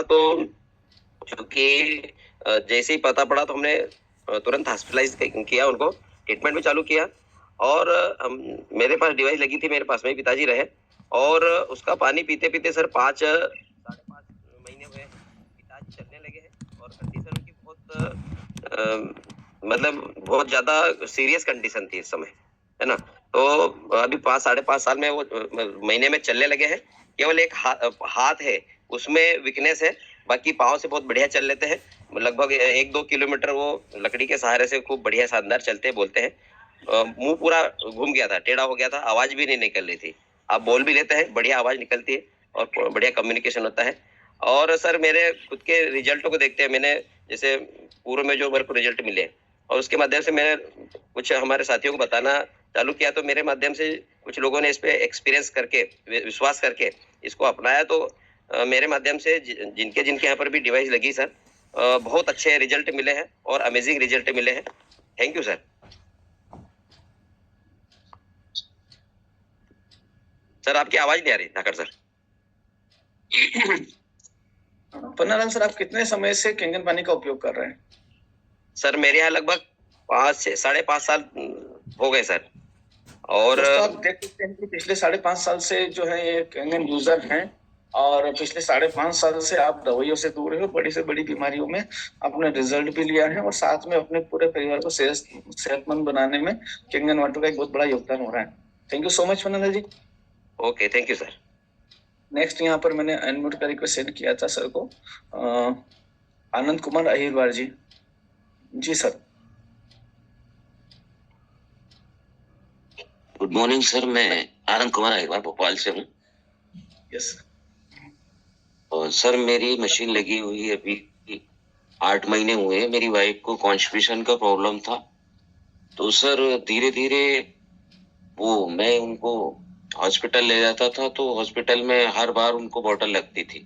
तो क्योंकि जैसे ही पता पड़ा तो हमने तुरंत हॉस्पिटलाइज किया, उनको ट्रीटमेंट भी चालू किया। और मेरे पास डिवाइस लगी थी, मेरे पास में पिताजी रहे, और उसका पानी पीते पीते सर 5 साढ़े 5 महीने हुए हैं, पिताजी चलने लगे हैं और कंडीशन उनकी मतलब बहुत ज्यादा सीरियस कंडीशन थी इस समय, है ना। तो अभी 5 साढ़े 5 साल में वो महीने में चलने लगे हैं। केवल एक हाथ है उसमें वीकनेस है, बाकी पाँव से बहुत बढ़िया चल लेते हैं। लगभग 1-2 किलोमीटर वो लकड़ी के सहारे से खूब बढ़िया शानदार चलते बोलते हैं। मुंह पूरा घूम गया था, टेढ़ा हो गया था, आवाज भी नहीं निकल रही थी। आप बोल भी लेते हैं, बढ़िया आवाज निकलती है और बढ़िया कम्युनिकेशन होता है। और सर मेरे खुद के रिजल्टों को देखते हैं, मैंने जैसे पूर्व में जो मेरे को रिजल्ट मिले और उसके माध्यम से मैंने कुछ हमारे साथियों को बताना चालू किया, तो मेरे माध्यम से कुछ लोगों ने इस पे एक्सपीरियंस करके, विश्वास करके इसको अपनाया। तो मेरे माध्यम से जिनके जिनके यहाँ पर भी डिवाइस लगी सर, बहुत अच्छे रिजल्ट मिले हैं और अमेजिंग रिजल्ट मिले हैं। Thank you sir. सर आपकी आवाज नहीं आ रही धाकड़ सर। पन्नालाल सर, आप कितने समय से केंगन पानी का उपयोग कर रहे हैं? सर मेरे यहाँ लगभग 5 से 5.5 साल हो गए सर। और दोस्तों आप देख सकते हैं कि पिछले 5.5 साल से जो है ये केंगन यूजर हैं, और पिछले 5.5 साल से आप दवाइयों से दूर हो, बड़ी से बड़ी बीमारियों में आपने रिजल्ट भी लिया है, और साथ में अपने पूरे परिवार को सेहतमंद बनाने में केंगन वाटर का एक बहुत बड़ा योगदान हो रहा है। Thank you so much Pannalal ji. Okay, thank you sir. Next यहाँ पर मैंने अनम्यूट का रिक्वेस्ट सेंड किया था सर को, आनंद कुमार अहिरवार जी। जी सर। गुड मॉर्निंग सर, मैं आनंद कुमार अहिरवार भोपाल से हूँ। यस। और सर मेरी मशीन लगी हुई है अभी 8 महीने हुए। मेरी वाइफ को कॉन्स्टिपेशन का प्रॉब्लम था, तो सर धीरे धीरे वो मैं उनको हॉस्पिटल ले जाता था, तो हॉस्पिटल में हर बार उनको बॉटल लगती थी।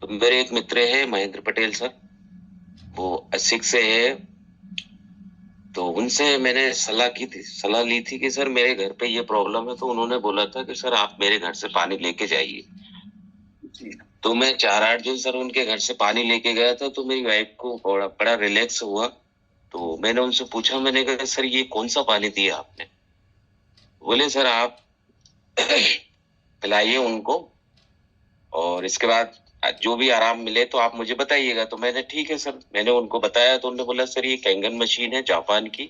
तो मेरे एक मित्र है महेंद्र पटेल सर, वो एसिक से है, तो उनसे मैंने सलाह ली थी कि सर मेरे घर पे ये प्रॉब्लम है। तो उन्होंने बोला था कि सर आप मेरे घर से पानी लेके जाइए। तो मैं 4-8 दिन सर उनके घर से पानी लेके गया था, तो मेरी वाइफ को बड़ा रिलैक्स हुआ। तो मैंने उनसे पूछा, मैंने कहा सर ये कौन सा पानी दिया आपने? बोले सर आप पिलाइए उनको, और इसके बाद जो भी आराम मिले तो आप मुझे बताइएगा। तो मैंने ठीक है सर, मैंने उनको बताया। तो उन्होंने बोला सर ये कैंगन मशीन है जापान की,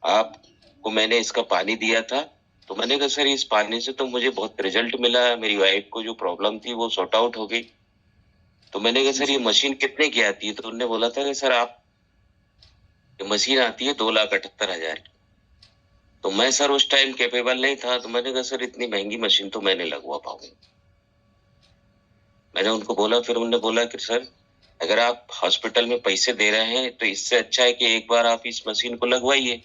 आपको मैंने इसका पानी दिया था। तो मैंने कहा सर इस पानी से तो मुझे बहुत रिजल्ट मिला, मेरी वाइफ को जो प्रॉब्लम थी वो सॉर्ट आउट हो गई। तो मैंने कहा सर ये मशीन कितने की आती है? तो उन्होंने बोला था कि सर आप ये मशीन आती है 2,78,000। तो मैं सर उस टाइम कैपेबल नहीं था, तो मैंने कहा सर इतनी महंगी मशीन तो मैं नहीं लगवा पाऊंगा। मैंने उनको बोला, फिर उन्होंने बोला कि सर अगर आप हॉस्पिटल में पैसे दे रहे हैं तो इससे अच्छा है कि एक बार आप इस मशीन को लगवाइए,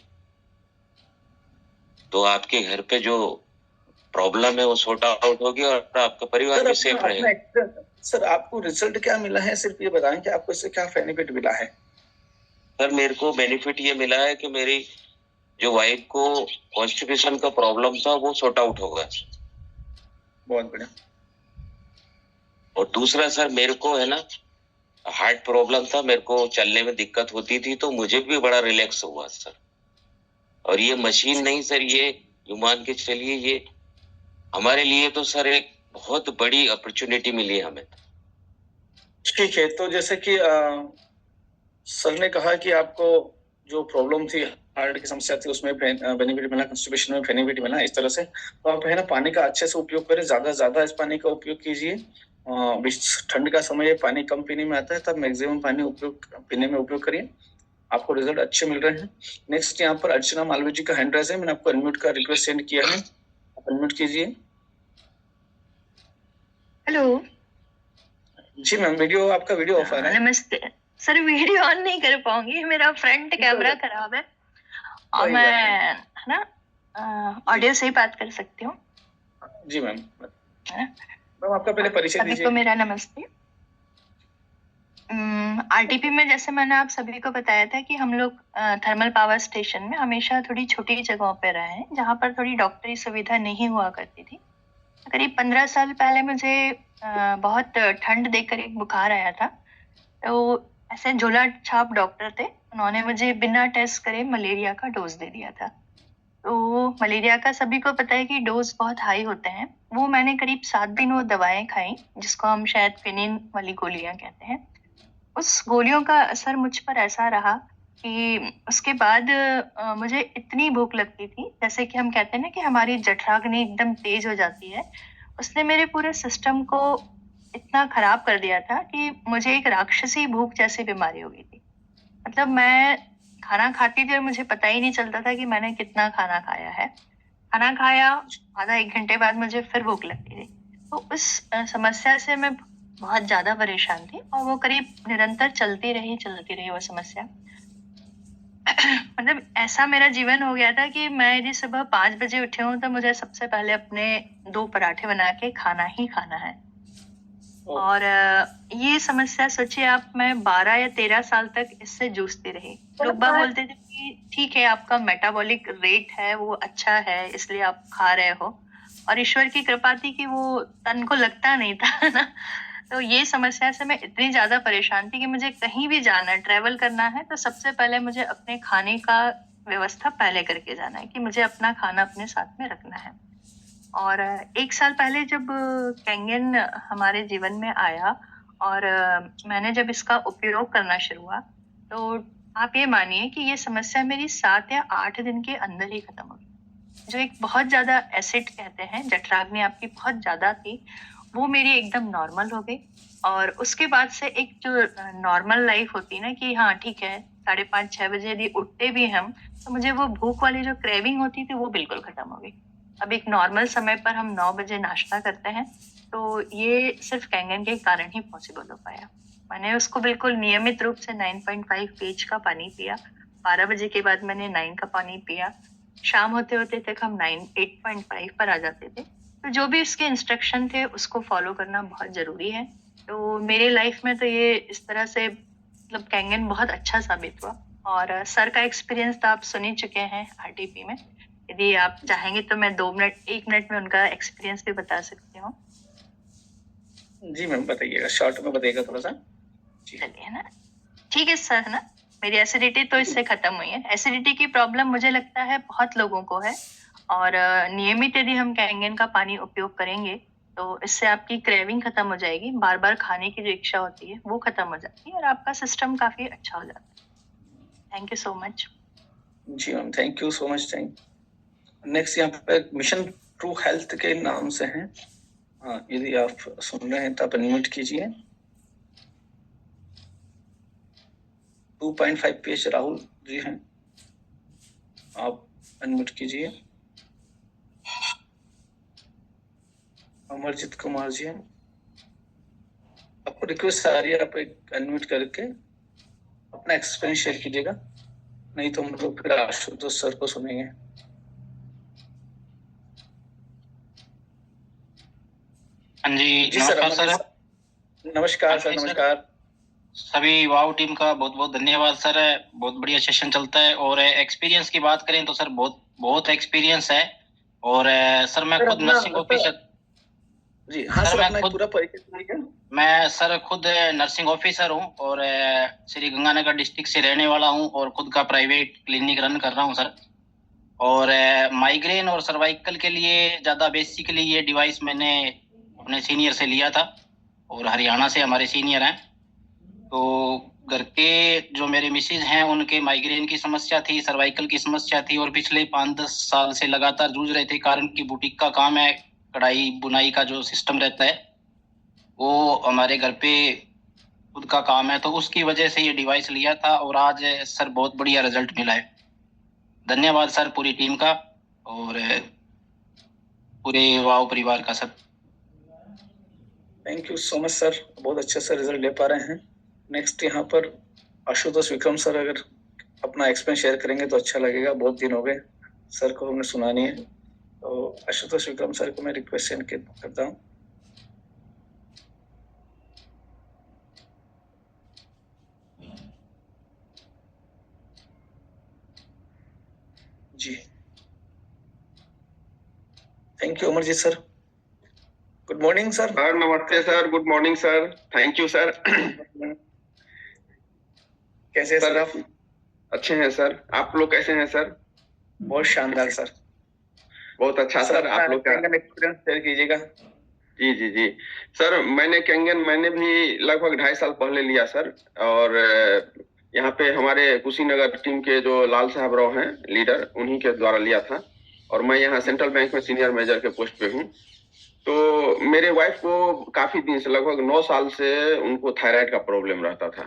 तो आपके घर पे जो प्रॉब्लम है वो सॉर्ट आउट होगी और आपका परिवार भी सेफ रहेगा। सर आपको रिजल्ट क्या मिला है, सिर्फ ये बताएं कि आपको इससे क्या बेनिफिट मिला है? सर मेरे को बेनिफिट ये मिला है कि मेरी जो वाइफ को कॉन्स्टिपेशन का प्रॉब्लम था वो सॉर्ट आउट होगा। बहुत बढ़िया। और दूसरा सर मेरे को है ना हार्ट प्रॉब्लम था, मेरे को चलने में दिक्कत होती थी, तो मुझे भी बड़ा रिलैक्स हुआ सर। और ये मशीन नहीं सर, ये मान के चलिए ये हमारे लिए तो सर एक बहुत बड़ी अपॉर्चुनिटी मिली है हमें। ठीक है, तो जैसे कि सर ने कहा कि आपको जो प्रॉब्लम थी, हार्ट की समस्या थी, उसमें बेनिफिट मिला, कंस्टिपेशन में बेनिफिट मिला, इस तरह से तो आप है ना पानी का अच्छे से उपयोग करें, ज्यादा ज्यादा इस पानी का उपयोग कीजिए। ठंड का समय पानी कम पीने में आता है, तब मैक्सिमम पानी पीने में उपयोग करिए, आपको रिजल्ट अच्छे मिल रहे हैं। नेक्स्ट यहाँ पर अर्चना मालवीय जी का हैंड राइज है, मैंने आपको अनम्यूट का रिक्वेस्ट सेंड किया है, आप अनम्यूट कीजिए। हेलो जी मैम, आपका वीडियो ऑफ है। नमस्ते सर, वीडियो ऑन नहीं कर पाऊंगी, मेरा फ्रंट कैमरा खराब है, और मैं है ना ऑडियो से ही बात कर सकती हूँ। जी मैम, आपका पहले परिचय दीजिए। तो मेरा नमस्ते। आरटीपी में जैसे मैंने आप सभी को बताया था कि हम लोग थर्मल पावर स्टेशन में हमेशा थोड़ी छोटी जगहों पे रहे हैं, जहाँ पर थोड़ी डॉक्टरी सुविधा नहीं हुआ करती थी। करीब 15 साल पहले मुझे बहुत ठंड देखकर एक बुखार आया था। तो ऐसे झोला छाप डॉक्टर थे, उन्होंने मुझे बिना टेस्ट करे मलेरिया का डोज दे दिया था। तो मलेरिया का सभी को पता है कि डोज बहुत हाई होते हैं। वो मैंने करीब 7 दिन वो दवाएं खाई, जिसको हम शायद क्विनिन वाली गोलियां कहते हैं। उस गोलियों का असर मुझ पर ऐसा रहा कि उसके बाद मुझे इतनी भूख लगती थी, जैसे कि हम कहते हैं ना कि हमारी जठराग्नि एकदम तेज हो जाती है। उसने मेरे पूरे सिस्टम को इतना खराब कर दिया था कि मुझे एक राक्षसी भूख जैसी बीमारी हो गई थी। मतलब मैं खाना खाती थी और मुझे पता ही नहीं चलता था कि मैंने कितना खाना खाया है। खाना खाया, आधा 1 घंटे बाद मुझे फिर भूख लगती थी। तो उस समस्या से मैं बहुत ज़्यादा परेशान थी और वो करीब निरंतर चलती रही वो समस्या। मतलब ऐसा मेरा जीवन हो गया था कि मैं यदि सुबह 5 बजे उठी हूँ, तो मुझे सबसे पहले अपने 2 पराठे बना के खाना ही खाना है। और ये समस्या सोचिए आप, मैं 12 या 13 साल तक इससे जूझती रही। लोग बाग बोलते थे कि ठीक है, आपका मेटाबॉलिक रेट है वो अच्छा है, इसलिए आप खा रहे हो, और ईश्वर की कृपा थी कि वो तन को लगता नहीं था ना। तो ये समस्या से मैं इतनी ज्यादा परेशान थी कि मुझे कहीं भी जाना है, ट्रेवल करना है, तो सबसे पहले मुझे अपने खाने का व्यवस्था पहले करके जाना है कि मुझे अपना खाना अपने साथ में रखना है। और 1 साल पहले जब कैंगन हमारे जीवन में आया और मैंने जब इसका उपयोग करना शुरू हुआ, तो आप ये मानिए कि ये समस्या मेरी 7 या 8 दिन के अंदर ही खत्म हो गई। जो एक बहुत ज़्यादा एसिड कहते हैं, जठराग्नि आपकी बहुत ज़्यादा थी, वो मेरी एकदम नॉर्मल हो गई। और उसके बाद से एक जो नॉर्मल लाइफ होती है ना कि हाँ ठीक है, 5:30-6 बजे यदि उठते भी हम, तो मुझे वो भूख वाली जो क्रेविंग होती थी वो बिल्कुल खत्म हो गई। अब एक नॉर्मल समय पर हम 9 बजे नाश्ता करते हैं, तो ये सिर्फ कैंगन के कारण ही पॉसिबल हो पाया। मैंने उसको बिल्कुल नियमित रूप से 9.5 पेज का पानी पिया। 12 बजे के बाद मैंने 9 का पानी पिया। शाम होते-होते तक हम 8.5 पर आ जाते थे। तो जो भी इसके इंस्ट्रक्शन थे उसको फॉलो करना बहुत ज़रूरी है। तो मेरे लाइफ में तो ये इस तरह से मतलब कैंगन बहुत अच्छा साबित हुआ। और सर का एक्सपीरियंस तो आप सुन ही चुके हैं आरटीपी में। यदि आप चाहेंगे तो मैं 2 मिनट 1 मिनट में उनका एक्सपीरियंस भी बता सकती हूँ। जी मैम, बताइएगा, शॉर्ट में बताइएगा थोड़ा सा। चलिए, है ना? ठीक है सर, है ना? मेरी एसिडिटी तो इससे खत्म हुई है। एसिडिटी की प्रॉब्लम मुझे लगता है बहुत लोगों को है, और नियमित यदि हम कैंगन का पानी उपयोग करेंगे, तो इससे आपकी क्रेविंग खत्म हो जाएगी। बार-बार खाने की जो इच्छा होती है, वो खत्म हो जाती है और आपका सिस्टम काफ़ी अच्छा हो जाता है। Thank you so much. जी ma'am, thank you so much. Next यहाँ पे मिशन ट्रू हेल्थ के नाम से हैं। हाँ, यदि आप सुन रहे हैं तो आप अनम्यूट कीजिए। 2.5 पेज राहुल जी हैं, आप अनम्यूट कीजिए। अमरजीत कुमार जी हैं, आपको रिक्वेस्ट आ रही है, आप एक अनम्यूट करके अपना एक्सपीरियंस शेयर कीजिएगा, नहीं तो हम लोग फिर आशुतोष सर को सुनेंगे। हाँ जी, जी सर, नमस्कार सर। नमस्कार सर, नमस्कार। सभी वाव टीम का बहुत बहुत धन्यवाद सर। बहुत बढ़िया सेशन चलता है। और एक्सपीरियंस की बात करें तो सर बहुत एक्सपीरियंस है। और सर मैं खुद नर्सिंग ऑफिसर। जी हाँ सर, अपना पूरा परिचय दीजिए। मैं सर खुद नर्सिंग ऑफिसर हूँ और श्री गंगानगर डिस्ट्रिक्ट से रहने वाला हूँ और खुद का प्राइवेट क्लिनिक रन कर रहा हूँ सर। और माइग्रेन और सर्वाइकल के लिए ज़्यादा बेसिकली ये डिवाइस मैंने अपने सीनियर से लिया था, और हरियाणा से हमारे सीनियर हैं। तो घर के जो मेरे मिसेज हैं उनके माइग्रेन की समस्या थी, सर्वाइकल की समस्या थी, और पिछले 5-10 साल से लगातार जूझ रहे थे। कारण की बुटीक का काम है, कढ़ाई बुनाई का जो सिस्टम रहता है वो हमारे घर पे खुद का काम है, तो उसकी वजह से ये डिवाइस लिया था। और आज सर बहुत बढ़िया रिजल्ट मिला है। धन्यवाद सर पूरी टीम का और पूरे वाव परिवार का sir. Thank you so much sir, बहुत अच्छे से रिजल्ट ले पा रहे हैं। नेक्स्ट यहाँ पर आशुतोष विक्रम सर अगर अपना एक्सपीरियंस शेयर करेंगे तो अच्छा लगेगा। बहुत दिन हो गए सर को हमने सुना नहीं है, तो आशुतोष विक्रम सर को मैं रिक्वेस्ट सेंड करता हूँ। जी, thank you Amarjeet sir. Good morning sir. Sir नमस्ते sir, good morning sir, thank you sir. कैसे हैं सर आप? अच्छे हैं सर, आप लोग कैसे हैं सर? बहुत शानदार सर। बहुत अच्छा सर, आप लोग का एक्सपीरियंस शेयर कीजिएगा। जी जी जी सर, मैंने भी लगभग 2.5 साल पहले लिया सर। और यहाँ पे हमारे कुशीनगर टीम के जो लाल साहब राव हैं लीडर, उन्हीं के द्वारा लिया था। और मैं यहाँ सेंट्रल बैंक में सीनियर मैनेजर के पोस्ट पे हूँ। तो मेरे वाइफ को काफी दिन से, लगभग 9 साल से उनको थायराइड का प्रॉब्लम रहता था।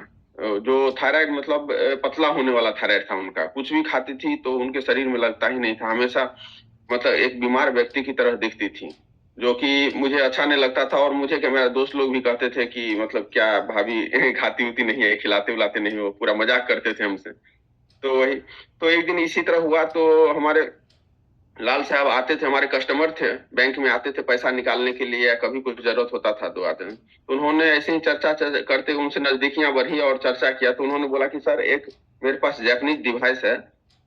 जो थायराइड मतलब पतला होने वाला थायराइड था उनका। कुछ भी खाती थी तो उनके शरीर में लगता ही नहीं था, हमेशा मतलब एक बीमार व्यक्ति की तरह दिखती थी, जो कि मुझे अच्छा नहीं लगता था। और मुझे क्या, मेरे दोस्त लोग भी कहते थे कि मतलब क्या भाभी खाती उती नहीं है, खिलाते उलाते नहीं हो, पूरा मजाक करते थे हमसे। तो वही, तो एक दिन इसी तरह हुआ। तो हमारे लाल साहब आते थे, हमारे कस्टमर थे, बैंक में आते थे पैसा निकालने के लिए, या कभी कुछ जरूरत होता था तो आते थे। तो उन्होंने ऐसे ही चर्चा करते उनसे नजदीकियां बढ़ी और चर्चा किया। तो उन्होंने बोला कि सर एक मेरे पास जैपनीज डिवाइस है,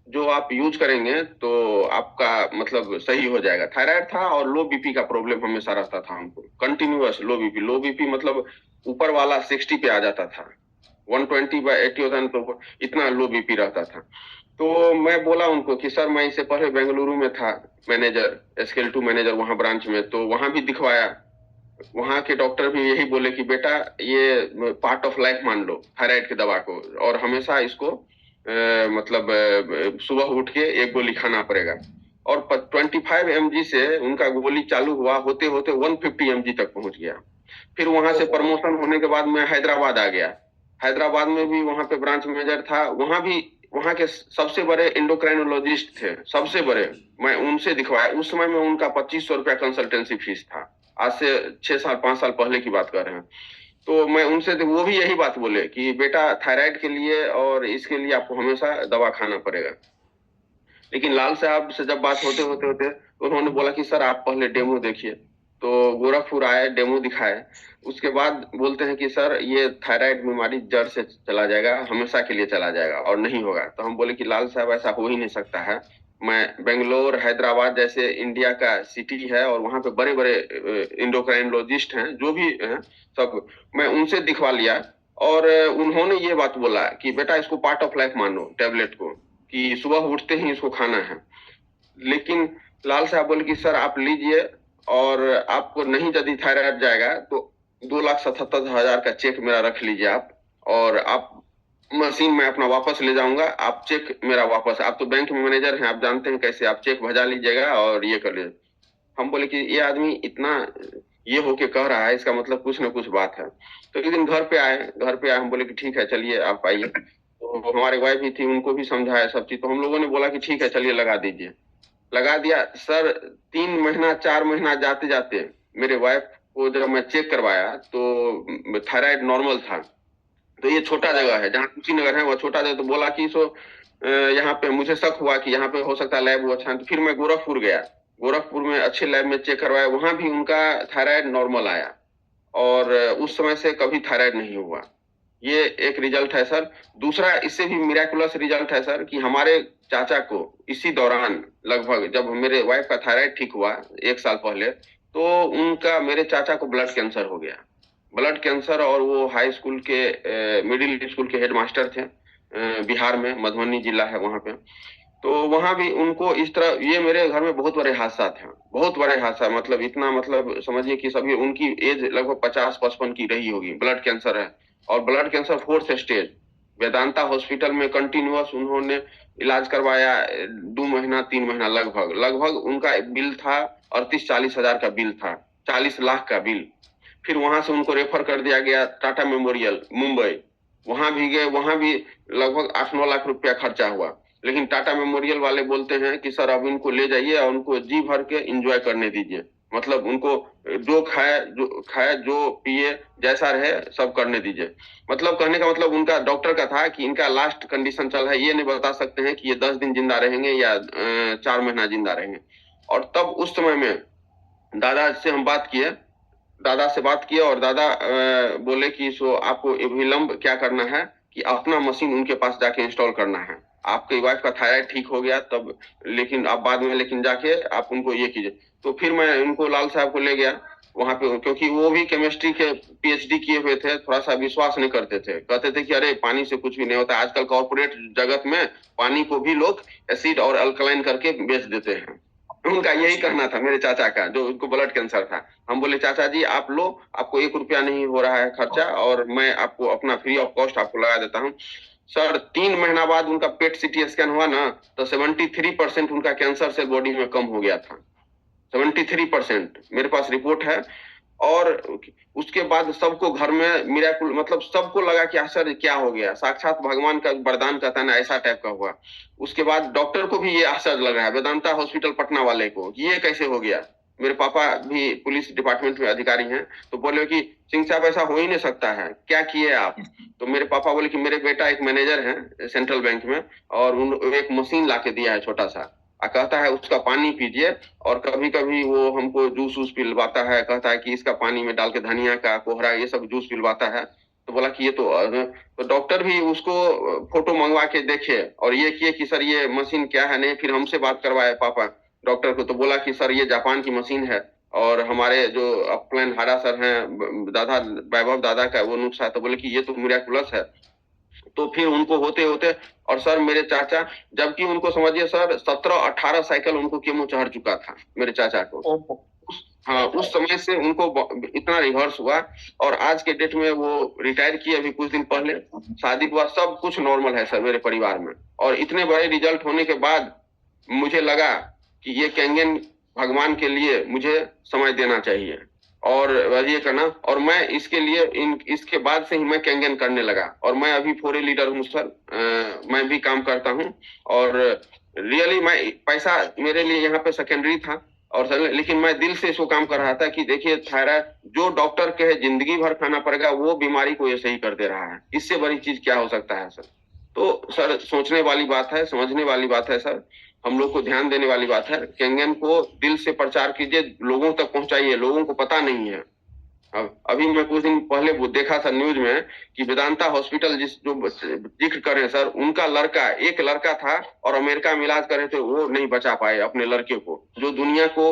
जो आप यूज करेंगे तो आपका मतलब सही हो जाएगा। थायराइड था और लो बीपी का प्रॉब्लम हमेशा रहता था हमको, कंटिन्यूअस लो बीपी मतलब ऊपर वाला 60 पे आ जाता था, 120/80 होता है, तो इतना लो बीपी रहता था। तो मैं बोला उनको कि सर मैं इससे पहले बेंगलुरु में था मैनेजर, स्केल 2 मैनेजर वहां ब्रांच में, तो वहां भी दिखवाया। वहां के डॉक्टर भी यही बोले कि बेटा ये पार्ट ऑफ लाइफ मान लो थायराइड की दवा को, और हमेशा इसको मतलब सुबह उठ के एक गोली खाना पड़ेगा। और 25 mg से उनका गोली चालू हुआ, होते होते 150 mg तक पहुंच गया। फिर वहां से प्रमोशन होने के बाद मैं हैदराबाद आ गया। हैदराबाद में भी वहां पे ब्रांच मैनेजर था, वहां भी वहां के सबसे बड़े एंडोक्राइनोलॉजिस्ट थे, सबसे बड़े। मैं उनसे दिखवाया, उस समय में उनका 2500 रुपया कंसल्टेंसी फीस था। आज से 6 साल 5 साल पहले की बात कर रहे हैं। तो मैं उनसे, वो भी यही बात बोले कि बेटा थायराइड के लिए और इसके लिए आपको हमेशा दवा खाना पड़ेगा। लेकिन लाल साहब से जब बात होते होते होते उन्होंने बोला कि सर आप पहले डेमो देखिए। तो गोरखपुर आए, डेमो दिखाए। उसके बाद बोलते हैं कि सर ये थायराइड बीमारी जड़ से चला जाएगा, हमेशा के लिए चला जाएगा और नहीं होगा। तो हम बोले कि लाल साहब ऐसा हो ही नहीं सकता है। मैं बेंगलोर, हैदराबाद जैसे इंडिया का सिटी है, और वहां पे बड़े बड़े इंडोक्राइनोलॉजिस्ट हैं जो भी हैं सब, मैं उनसे दिखवा लिया। और उन्होंने ये बात बोला कि बेटा इसको पार्ट ऑफ लाइफ मानो टैबलेट को, कि सुबह उठते ही इसको खाना है। लेकिन लाल साहब बोले कि सर आप लीजिए, और आपको नहीं यदि थायराइड जाएगा तो 2,77,000 का चेक मेरा रख लीजिए आप, और आप मशीन में अपना वापस ले जाऊंगा, आप चेक मेरा वापस, आप तो बैंक में मैनेजर हैं, आप जानते हैं कैसे, आप चेक भजा लीजिएगा और ये कर लीजिए। हम बोले कि ये आदमी इतना ये होके कह रहा है, इसका मतलब कुछ ना कुछ बात है। तो एक दिन घर पे आए, हम बोले कि ठीक है चलिए आप आइए। तो हमारे वाइफ भी थी, उनको भी समझाया सब चीज। तो हम लोगों ने बोला कि ठीक है चलिए लगा दीजिए। लगा दिया सर। 3 महीना 4 महीना जाते जाते मेरे वाइफ को जब मैं चेक करवाया तो थायराइड नॉर्मल था। तो ये छोटा जगह है जहाँ कुशीनगर है, वो छोटा जगह। तो बोला कि यहाँ पे मुझे शक हुआ कि यहाँ पे हो सकता है लैब वो अच्छा है। तो फिर मैं गोरखपुर गया, गोरखपुर में अच्छे लैब में चेक करवाया, वहां भी उनका थायराइड नॉर्मल आया, और उस समय से कभी थायराइड नहीं हुआ। ये एक रिजल्ट है सर। दूसरा इससे भी मिराकुलस रिजल्ट है सर, कि हमारे चाचा को इसी दौरान, लगभग जब मेरे वाइफ का थायराइड ठीक हुआ 1 साल पहले, तो उनका, मेरे चाचा को ब्लड कैंसर हो गया। ब्लड कैंसर, और वो हाई स्कूल के, मिडिल स्कूल के हेडमास्टर थे, बिहार में, मधुबनी जिला है वहां पे। तो वहां भी उनको इस तरह, ये मेरे घर में बहुत बड़े हादसा थे, बहुत बड़े हादसा, मतलब इतना, मतलब समझिए कि सभी, उनकी एज लगभग 50-55 की रही होगी, ब्लड कैंसर है, और blood cancer 4th stage. Vedanta hospital में कंटिन्यूअस उन्होंने इलाज करवाया, 2 महीना 3 महीना लगभग उनका बिल था 38-40 हजार का बिल था, 40 लाख का बिल। फिर वहां से उनको रेफर कर दिया गया टाटा मेमोरियल मुंबई, वहां भी गए, वहां भी लगभग 8-9 लाख रुपया खर्चा हुआ। लेकिन टाटा मेमोरियल वाले बोलते हैं कि सर अब इनको ले जाइए और उनको जी भर के एंजॉय करने दीजिए, मतलब उनको जो खाए जो पिए जैसा रहे सब करने दीजिए। मतलब कहने का मतलब उनका, डॉक्टर का था कि इनका लास्ट कंडीशन चल रहा है, ये नहीं बता सकते हैं कि ये 10 दिन जिंदा रहेंगे या 4 महीना जिंदा रहेंगे। और तब उस समय में दादा से हम बात किए, और दादा बोले कि आपको विलंब क्या करना है, कि अपना मशीन उनके पास जाके इंस्टॉल करना है। आपकी वाइफ का थायराइड ठीक हो गया तब, लेकिन आप बाद में, लेकिन जाके आप उनको ये कीजिए। तो फिर मैं उनको, लाल साहब को ले गया, वहां पे, क्योंकि वो भी केमिस्ट्री के पीएचडी किए हुए थे, थोड़ा सा विश्वास नहीं करते थे, कहते थे कि अरे पानी से कुछ भी नहीं होता। आजकल कॉर्पोरेट जगत में पानी को भी लोग एसिड और अल्कलाइन करके बेच देते हैं। उनका यही कहना था, मेरे चाचा का, जो उनको ब्लड कैंसर था। हम बोले चाचा जी आप लो, आपको 1 रुपया नहीं हो रहा है खर्चा, और मैं आपको अपना फ्री ऑफ कॉस्ट आपको लगा देता हूँ। सर 3 महीना बाद उनका पेट सीटी स्कैन हुआ ना, तो 73% उनका कैंसर सेल बॉडी में कम हो गया था। 73%, मेरे पास रिपोर्ट है। और उसके बाद सबको घर में मिराकुल, मतलब सबको लगा कि आश्चर्य क्या हो गया, साक्षात भगवान का वरदान कहता है ना, ऐसा टाइप का हुआ। उसके बाद डॉक्टर को भी ये आश्चर्य लग रहा है, वेदांता हॉस्पिटल पटना वाले को, ये कैसे हो गया। मेरे पापा भी पुलिस डिपार्टमेंट में अधिकारी हैं, तो बोले कि सिंह साहब ऐसा हो ही नहीं सकता है, क्या किए आप। तो मेरे पापा बोले कि मेरे बेटा एक मैनेजर है सेंट्रल बैंक में, और उन एक मशीन ला के दिया है छोटा सा, कहता है उसका पानी पीजिए, और कभी कभी वो हमको जूस वूस पिलवाता है, कहता है कि इसका पानी में डाल के धनिया का कोहरा ये सब जूस पिलवाता है। तो बोला कि ये तो डॉक्टर भी उसको फोटो मंगवा के देखे और ये किए कि सर ये मशीन क्या है, नहीं फिर हमसे बात करवाए पापा डॉक्टर को, तो बोला कि सर ये जापान की मशीन है, और हमारे जो अपलाइन हाड़ा सर हैं दादा वैभव दादा का वो नुस्खा है, तो बोले कि ये तो मिराकुलस है। तो फिर उनको होते होते, और सर मेरे चाचा, जबकि उनको समझिए सर 17-18 साइकिल उनको कीमो चढ़ चुका था मेरे चाचा को। हाँ, उस समय से उनको इतना रिवर्स हुआ, और आज के डेट में वो रिटायर किए अभी कुछ दिन पहले, शादी हुआ, सब कुछ नॉर्मल है सर मेरे परिवार में। और इतने बड़े रिजल्ट होने के बाद मुझे लगा कि ये कैंगन भगवान के लिए मुझे समय देना चाहिए और ये करना, और मैं इसके लिए इसके बाद से ही मैं कैंगन करने लगा, और मैं अभी 4A लीडर हूँ सर। मैं भी काम करता हूँ, और रियली मैं पैसा मेरे लिए यहाँ पे सेकेंडरी था, और सर लेकिन मैं दिल से इसको काम कर रहा था कि देखिए थायराइड जो डॉक्टर कहे जिंदगी भर खाना पड़ेगा, वो बीमारी को ये सही कर दे रहा है, इससे बड़ी चीज क्या हो सकता है सर। तो सर सोचने वाली बात है, समझने वाली बात है सर, हम लोग को ध्यान देने वाली बात है। कैंगन को दिल से प्रचार कीजिए, लोगों तक पहुंचाइए, लोगों को पता नहीं है। अभी मैं कुछ दिन पहले वो देखा था न्यूज में कि वेदांता हॉस्पिटल जिस जो जिक्र कर रहे हैं सर, उनका लड़का, एक लड़का था और अमेरिका में इलाज कर रहे थे, वो नहीं बचा पाए अपने लड़के को, जो दुनिया को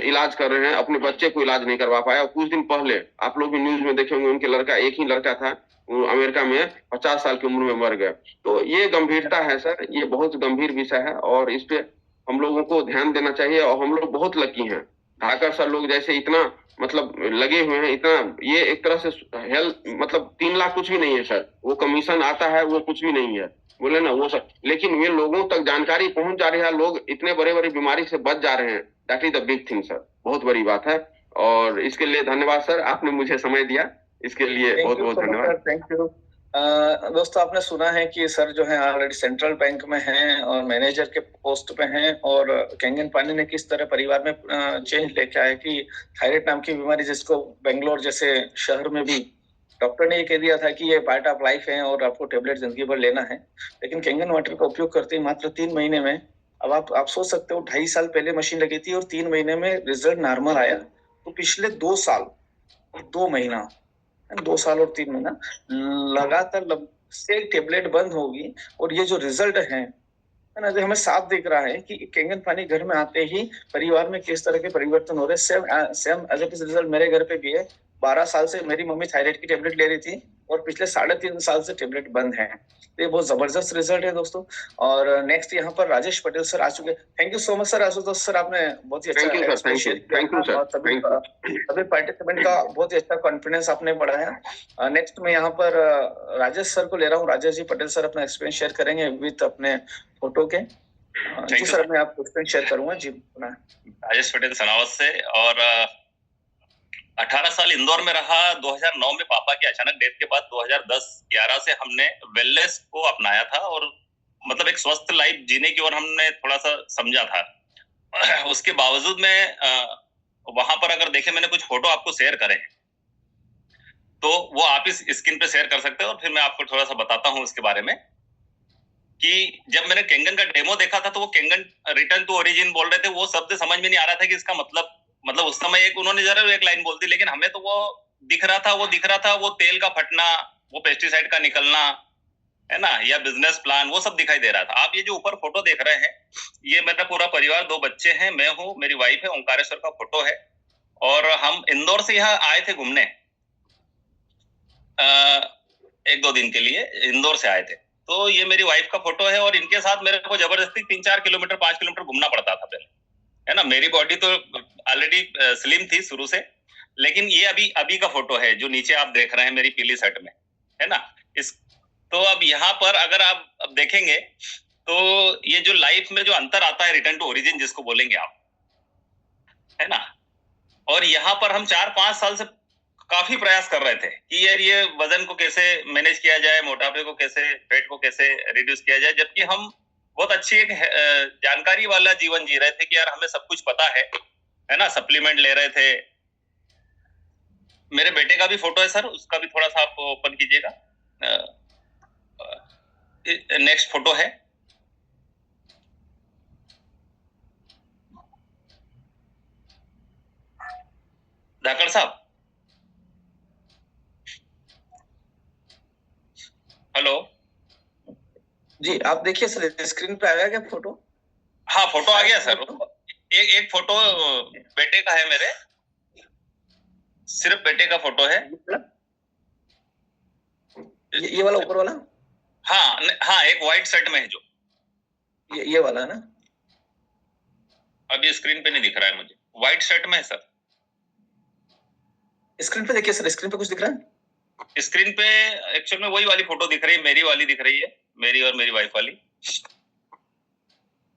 इलाज कर रहे हैं, अपने बच्चे को इलाज नहीं करवा पाया। कुछ दिन पहले आप लोग भी न्यूज में देखे होंगे, उनके लड़का, एक ही लड़का था, वो अमेरिका में 50 साल की उम्र में मर गए। तो ये गंभीरता है सर, ये बहुत गंभीर विषय है, और इस पे हम लोगों को ध्यान देना चाहिए। और हम लोग बहुत लकी हैं, ढाकर सर लोग जैसे इतना मतलब लगे हुए हैं, इतना, ये एक तरह से हेल्थ, मतलब 3 लाख कुछ भी नहीं है सर, वो कमीशन आता है, वो कुछ भी नहीं है, बोले ना वो सर, लेकिन ये लोगों तक जानकारी पहुंच जा रही है, लोग इतने बड़े बड़े बीमारी से बच जा रहे हैं, that is the big thing sir, बहुत बड़ी बात है। और इसके लिए धन्यवाद सर, आपने मुझे समय दिया, इसके लिए बहुत बहुत धन्यवाद। Thank you. दोस्तों आपने सुना है कि सर जो है ऑलरेडी सेंट्रल बैंक में हैं और मैनेजर के पोस्ट पे हैं, और कैंगन पानी ने किस तरह परिवार में चेंज लेके आया कि थायराइड नाम की बीमारी, जिसको बेंगलोर जैसे शहर में भी डॉक्टर ने ये कह दिया था कि ये पार्ट ऑफ लाइफ है और आपको टेबलेट जिंदगी भर लेना है, लेकिन कैंगन वाटर का उपयोग करते ही मात्र 3 महीने में, अब आप सोच सकते हो 2.5 साल पहले मशीन लगी थी और 3 महीने में रिजल्ट नॉर्मल आया। तो पिछले 2 साल और 2 महीना, 2 साल और 3 महीना लगातार से टेबलेट बंद होगी, और ये जो रिजल्ट है ना, जो हमें साफ दिख रहा है कि कैंगन पानी घर में आते ही परिवार में किस तरह के परिवर्तन हो रहे हैं। Same as it is result मेरे घर पे भी है। 12 साल से मेरी मम्मी थायराइड की टेबलेट ले रही थी, और पिछले 3.5 साल से टेबलेट बंद है। तो ये बहुत जबरदस्त रिजल्ट है दोस्तों। और नेक्स्ट यहाँ पर राजेश पटेल सर आ चुके हैं। Thank you so much sir, Ashutosh sir, आपने बहुत ही अच्छा थैंक यू सर, सभी पार्टिसिपेंट का बहुत ही अच्छा कॉन्फिडेंस आपने बढ़ाया। नेक्स्ट में यहाँ पर राजेश सर को ले रहा हूँ। राजेश जी पटेल सर अपना एक्सपीरियंस शेयर करेंगे विद अपने फोटो के। जी सर, मैं आपको एक्सपीरियंस शेयर करूंगा जी। राजेश पटेल सनावत से, और 18 साल इंदौर में रहा। 2009 में पापा की अचानक डेथ के बाद 2010-11 से हमने वेलनेस को अपनाया था, और मतलब एक स्वस्थ लाइफ जीने की ओर हमने थोड़ा सा समझा था। उसके बावजूद में वहां पर अगर देखें, मैंने कुछ फोटो आपको शेयर करे हैं, तो वो आप इस स्क्रीन पे शेयर कर सकते हो, और फिर मैं आपको थोड़ा सा बताता हूँ उसके बारे में। कि जब मैंने कैंगन का डेमो देखा था, तो वो कैंगन रिटर्न टू ओरिजिन बोल रहे थे, वो शब्द समझ में नहीं आ रहा था कि इसका मतलब उस समय एक उन्होंने जरा एक लाइन बोल दी, लेकिन हमें तो वो दिख रहा था, वो तेल का फटना, वो पेस्टिसाइड का निकलना, है ना, या बिजनेस प्लान, वो सब दिखाई दे रहा था। आप ये जो ऊपर फोटो देख रहे हैं, ये मेरा पूरा परिवार, 2 बच्चे हैं, मैं हूँ, मेरी वाइफ है, ओंकारेश्वर का फोटो है। और हम इंदौर से यहाँ आए थे घूमने, 1-2 दिन के लिए इंदौर से आए थे। तो ये मेरी वाइफ का फोटो है और इनके साथ मेरे को जबरदस्ती 3-4 किलोमीटर 5 किलोमीटर घूमना पड़ता था पहले, है ना। मेरी बॉडी तो ऑलरेडी स्लिम थी शुरू से, लेकिन ये अभी का फोटो है जो नीचे आप देख रहे हैं मेरी पीली शर्ट में, है ना। तो अब यहाँ पर अगर आप अब देखेंगे तो ये जो लाइफ में जो अंतर आता है, रिटर्न टू ओरिजिन जिसको बोलेंगे आप, है ना। और यहाँ पर हम 4-5 साल से काफी प्रयास कर रहे थे कि यार ये वजन को कैसे मैनेज किया जाए, मोटापे को कैसे, फेट को कैसे रिड्यूस किया जाए, जबकि हम बहुत अच्छी एक जानकारी वाला जीवन जी रहे थे कि यार हमें सब कुछ पता है ना। सप्लीमेंट ले रहे थे। मेरे बेटे का भी फोटो है सर, उसका भी थोड़ा सा आप ओपन कीजिएगा। नेक्स्ट फोटो है, धाकड़ साहब, हेलो जी, आप देखिए सर, स्क्रीन पे आया क्या फोटो? हाँ, फोटो आ गया सर। एक फोटो बेटे का है मेरे, सिर्फ बेटे का फोटो है। ये वाला ऊपर वाला? हाँ, एक व्हाइट शर्ट में है जो ये वाला है ना? अभी स्क्रीन पे नहीं दिख रहा है मुझे, व्हाइट शर्ट में है सर। स्क्रीन पे देखिए सर, स्क्रीन पे कुछ दिख रहा है? स्क्रीन पे एक्चुअल में वही वाली फोटो दिख रही है, मेरी वाली दिख रही है, मेरी और मेरी वाइफ वाली।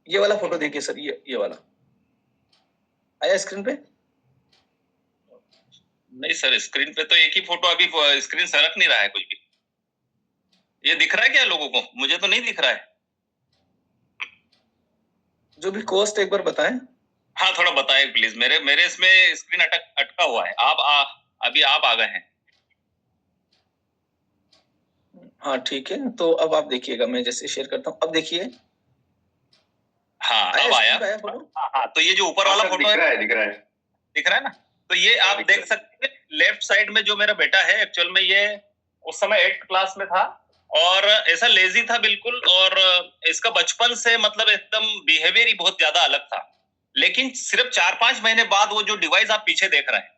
ये वाला फोटो देखिए सर, ये वाला आया स्क्रीन पे? नहीं सर, स्क्रीन पे तो एक ही फोटो, अभी स्क्रीन सरक नहीं रहा है कुछ भी। ये दिख रहा है क्या लोगों को? मुझे तो नहीं दिख रहा है। जो भी कॉस्ट एक बार बताएं। हाँ, थोड़ा बताएं प्लीज। मेरे इसमें स्क्रीन अटका हुआ है। अभी आप आ गए हैं। हाँ ठीक है, तो अब आप देखिएगा, मैं जैसे शेयर करता हूँ, अब देखिए। हाँ, अब आया। हाँ, तो ये जो ऊपर वाला फोटो दिख रहा है ना, तो ये आप देख सकते हैं लेफ्ट साइड में जो मेरा बेटा है, एक्चुअल में ये उस समय 8th क्लास में था और ऐसा लेजी था बिल्कुल, और इसका बचपन से मतलब एकदम बिहेवियर ही बहुत ज्यादा अलग था। लेकिन सिर्फ 4-5 महीने बाद वो जो डिवाइस आप पीछे देख रहे हैं,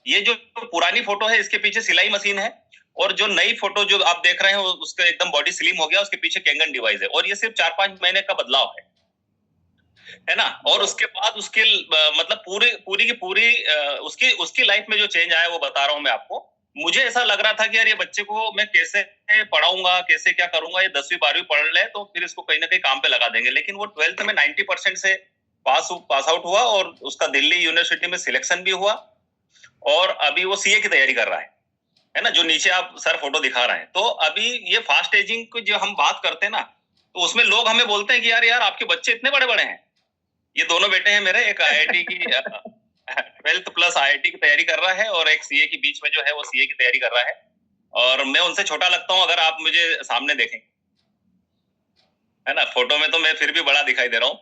ये जो पुरानी फोटो है इसके पीछे सिलाई मशीन है, और जो नई फोटो जो आप देख रहे हैं उसका एकदम बॉडी स्लिम हो गया, उसके पीछे कैंगन डिवाइस है, और ये सिर्फ 4-5 महीने का बदलाव है ना। और उसके बाद उसके मतलब पूरी की पूरी उसकी लाइफ में जो चेंज आया वो बता रहा हूं मैं आपको। मुझे ऐसा लग रहा था कि यार ये बच्चे को मैं कैसे पढ़ाऊंगा, कैसे क्या करूंगा, ये 10वीं 12वीं पढ़ ले तो फिर इसको कहीं ना कहीं काम पे लगा देंगे। लेकिन वो 12th में 90% से पास आउट हुआ और उसका दिल्ली यूनिवर्सिटी में सिलेक्शन भी हुआ, और अभी वो सीए की तैयारी कर रहा है ना, जो नीचे आप सर फोटो दिखा रहे हैं। तो अभी ये फास्ट एजिंग की जो हम बात करते हैं ना, तो उसमें लोग हमें बोलते हैं कि यार आपके बच्चे इतने बड़े बड़े हैं। ये दोनों बेटे हैं मेरे, एक आईआईटी की 12th प्लस आईआईटी की तैयारी कर रहा है, और एक सीए की बीच में जो है वो सीए की तैयारी कर रहा है, और मैं उनसे छोटा लगता हूं अगर आप मुझे सामने देखें, है ना। फोटो में तो मैं फिर भी बड़ा दिखाई दे रहा हूँ।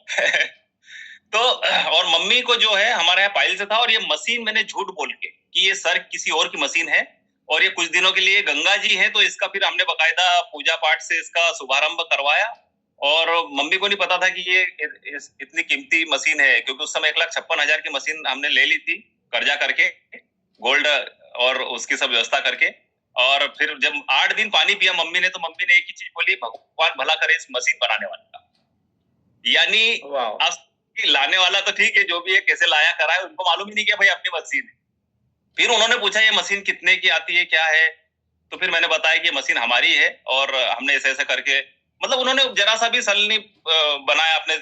तो और मम्मी को जो है हमारे यहाँ पाइल से था, और ये मशीन मैंने झूठ बोल के कि ये सर किसी और की मशीन है, और ये कुछ दिनों के लिए गंगा जी है, तो इसका फिर हमने बकायदा पूजा पाठ से इसका शुभारंभ करवाया, और मम्मी को नहीं पता था कि ये इतनी कीमती मशीन है, क्योंकि उस समय 1,56,000 की मशीन हमने ले ली थी कर्जा करके, गोल्ड और उसकी सब व्यवस्था करके। और फिर जब 8 दिन पानी पिया मम्मी ने, तो मम्मी ने एक ही चीज बोली, भगवान भला करे इस मशीन बनाने वाले का। यानी लाने वाला तो ठीक है, जो भी है कैसे लाया करा है, उनको मालूम ही नहीं किया भाई अपनी मशीन है। फिर उन्होंने पूछा ये मशीन कितने की आती है, क्या है, तो फिर मैंने बताया कि मशीन हमारी है, और हमने ऐसे ऐसे करके, मतलब उन्होंने जरा सा भी सल नहीं बनाया अपने,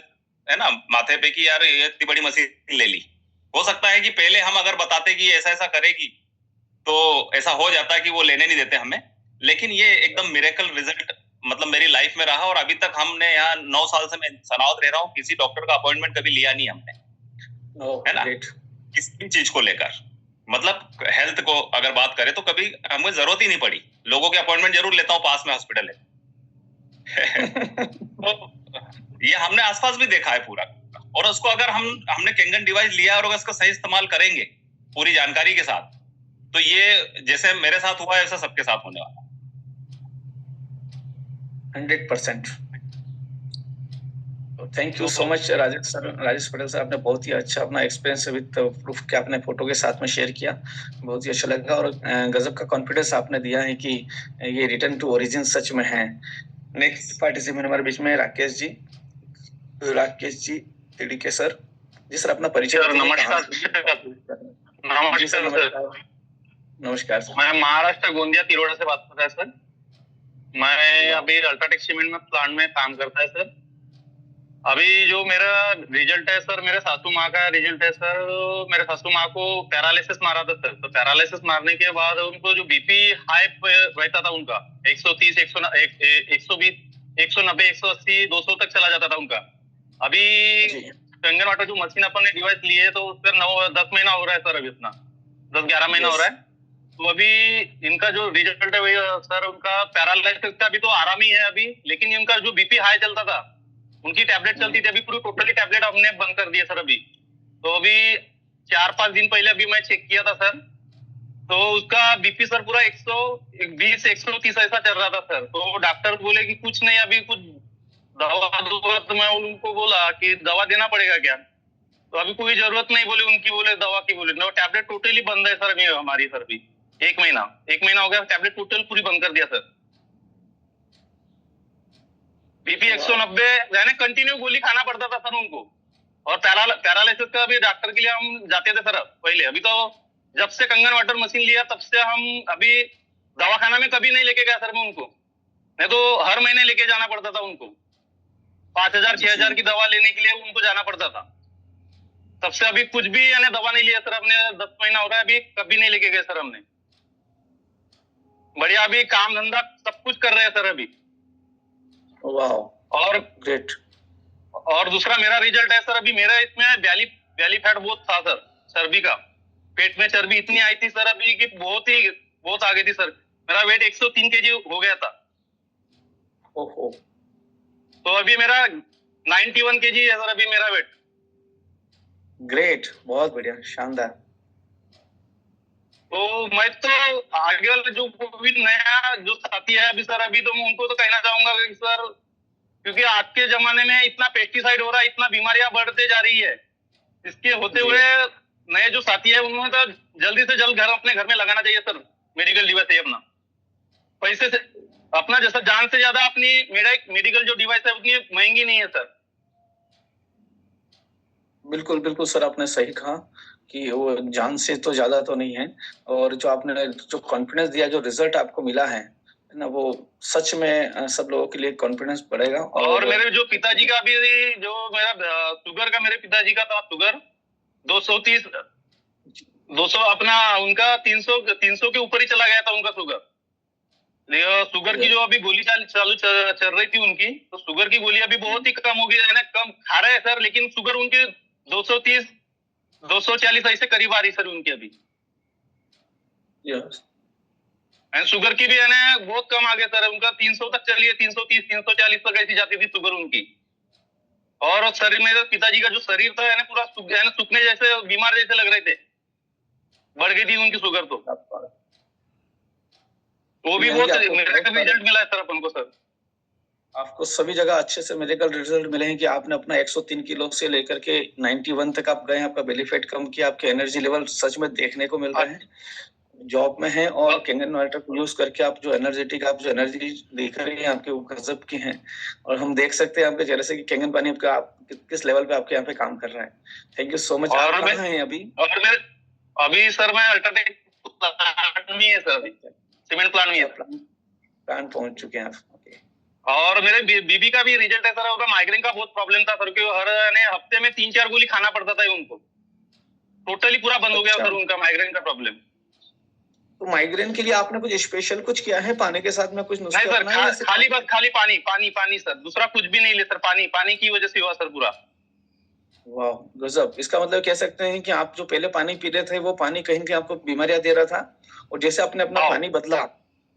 है ना, माथे पे कि यार ये इतनी बड़ी मशीन ले ली। हो सकता है कि पहले हम अगर बताते कि ऐसा ऐसा करेगी तो ऐसा हो जाता कि वो लेने नहीं देते हमें। लेकिन ये एकदम मिरेकल रिजल्ट मतलब मेरी लाइफ में रहा, और अभी तक हमने यहाँ 9 साल से मैं सनाउत रह रहा हूँ, किसी डॉक्टर का अपॉइंटमेंट कभी लिया नहीं हमने, है ना, किसी चीज को लेकर। मतलब हेल्थ को अगर बात करें तो कभी हमें जरूरत ही नहीं पड़ी। लोगों के अपॉइंटमेंट जरूर लेता हूँ, पास में हॉस्पिटल है। तो ये हमने आसपास भी देखा है पूरा, और उसको अगर हमने कैंगन डिवाइस लिया और अगर इसका सही इस्तेमाल करेंगे पूरी जानकारी के साथ, तो ये जैसे मेरे साथ हुआ है ऐसा सबके साथ होने वाला 100%। Thank you so much Rajesh Patel sir, आपने बहुत ही अच्छा अपना एक्सपीरियंस विद प्रूफ के आपने फोटो के साथ में शेयर किया, बहुत ही अच्छा लगा और गजब का कॉन्फिडेंस आपने दिया है कि ये रिटर्न टू ओरिजिन सच में है। नेक्स्ट पार्टिसिपेंट हमारे बीच में राकेश जी तिड़के सर। जी सर, अपना परिचय सर नमस्कार। नमस्कार सर। नमस्कार सर। मैं महाराष्ट्र गोंदिया तिरोड़ा से बात कर रहा है सर। मैं अभी अल्ट्राटेक सीमेंट में प्लांट में काम करता है सर। अभी जो मेरा रिजल्ट है सर, मेरे सासू माँ का रिजल्ट है सर। मेरे सासू माँ को पैरालिसिस मारा था सर। तो पैरालिसिस मारने के बाद उनको जो बीपी हाई रहता था उनका 130, 120, 190, 180, 200 तक चला जाता था उनका। अभी कंगन वाटर जो मशीन अपन ने डिवाइस ली है तो उस पर 9-10 महीना हो रहा है सर। अभी इतना 10-11 महीना हो रहा है। तो अभी इनका जो रिजल्ट है वही सर, उनका पैरालिसिस का भी तो आराम ही है अभी, लेकिन इनका जो बीपी हाई चलता था, उनकी टैबलेट चलती थी, अभी पूरी टोटली टैबलेट हमने बंद कर दी है सर अभी। तो अभी 4-5 दिन पहले अभी मैं चेक किया था सर, तो उसका बीपी सर पूरा 120, 130 ऐसा चल रहा था सर। तो डॉक्टर बोले कि कुछ नहीं, अभी कुछ दवा दो। तो मैं उनको बोला कि दवा देना पड़ेगा क्या, तो अभी कोई जरूरत नहीं बोले उनकी, बोले दवा की बोले ना, टैबलेट टोटली बंद है सर अभी हमारी सर भी। 1 महीना हो गया, टैबलेट टोटल पूरी बंद कर दिया सर। बीपी 190 यानी कंटिन्यू गोली खाना पड़ता था सर उनको। और पैरालिसिस का भी डॉक्टर के लिए हम जाते थे सर पहले। अभी तो जब से कंगन वाटर मशीन लिया तब से हम अभी दवाखाना में कभी नहीं लेके गया सर मैं उनको, नहीं तो हर महीने लेके जाना पड़ता था उनको। 5,000-6,000 की दवा लेने के लिए उनको जाना पड़ता था। तब से अभी कुछ भी यानी दवा नहीं लिया सर हमने। 10 महीना हो रहा है, अभी कभी नहीं लेके गए सर हमने। बढ़िया अभी काम धंधा सब कुछ कर रहे हैं सर अभी। और ग्रेट। और दूसरा मेरा रिजल्ट है सर, अभी मेरा इसमें बैली फैट बहुत था सर, चर्बी का। पेट में चर्बी इतनी आई थी सर अभी कि बहुत आगे थी सर। मेरा वेट 103 kg हो गया था। ओहो। तो अभी मेरा 91 kg है सर अभी मेरा वेट। ग्रेट, बहुत बढ़िया, शानदार। तो मैं तो आगे वाला जो कोविड नया जो साथी है अभी सर, अभी तो मैं उनको तो कहना चाहूंगा कि सर, क्योंकि आज के जमाने में इतना पेस्टिसाइड हो रहा है, इतना बीमारियां बढ़ते जा रही है, इसके होते हुए नए जो साथी है उन्होंने तो जल्दी से जल्द अपने घर में लगाना चाहिए सर मेडिकल डिवाइस है अपना। पैसे से अपना जैसा जान से ज्यादा अपनी मेडिकल जो डिवाइस है उतनी महंगी नहीं है सर। बिल्कुल बिल्कुल सर, आपने सही कहा कि वो जान से तो ज्यादा तो नहीं है। और जो आपने जो कॉन्फिडेंस दिया, जो रिजल्ट आपको मिला है ना, वो सच में सब लोगों के लिए कॉन्फिडेंस बढ़ेगा। और मेरे जो पिताजी का भी, जो मेरा शुगर का, मेरे पिताजी का था शुगर 200 अपना, उनका 300 के ऊपर ही चला गया था उनका शुगर। शुगर की जो अभी गोली चालू चल रही थी उनकी, तो शुगर की गोली अभी बहुत ही कम हो गई है ना, कम खा रहे हैं सर, लेकिन शुगर उनकी 230, 240 ऐसे करीब आ रही सर उनकी अभी। शुगर की भी है ना बहुत कम आ गया सर उनका, 300 तक चली है, 330, 340 तक ऐसी जाती थी शुगर उनकी। और शरीर में पिताजी का जो शरीर था ना पूरा सूखने जैसे, बीमार जैसे लग रहे थे, बढ़ गई थी उनकी शुगर। तो वो भी बहुत रिजल्ट मिला है सर अपन को सर। आपको सभी जगह अच्छे से मेडिकल रिजल्ट मिले हैं कि आपने अपना 103 किलो से लेकर के 91 तक आप गए, आपका बेली फैट कम किया, आपके एनर्जी लेवल सच में देखने को मिल रहे हैं, जॉब में है। और कैंगन वाटर को यूज करके आप जो एनर्जी देख रहे हैं आपके, वो गजब की हैं। और हम देख सकते हैं आपके चेहरे से कि कैंगन पानी आपका आप किस लेवल पे आपके यहाँ पे काम कर रहा है। Thank you so much. आप कहाँ हैं अभी? अभी सर मैं अल्ट्राटेक प्लांट में है सर, अभी सीमेंट प्लांट में है। प्लांट पहुंच चुके हैं आप? और मेरे बीबी का भी रिजल्ट है सर, उनका माइग्रेन का बहुत प्रॉब्लम था सर, क्योंकि हर हफ्ते में 3-4 गोली खाना पड़ता था उनको, टोटली पूरा बंद हो गया सर उनका माइग्रेन का प्रॉब्लम। तो माइग्रेन के लिए आपने कुछ स्पेशल कुछ किया है? पानी के साथ में कुछ नुस्खा? नहीं सर, खाली पानी सर, दूसरा कुछ भी नहीं ले सर, पानी की वजह से हुआ सर पूरा। वाह, गजब। इसका मतलब कह सकते हैं कि आप जो पहले पानी पी रहे थे, वो पानी कहीं भी आपको बीमारियां दे रहा था, और जैसे आपने अपना पानी बदला,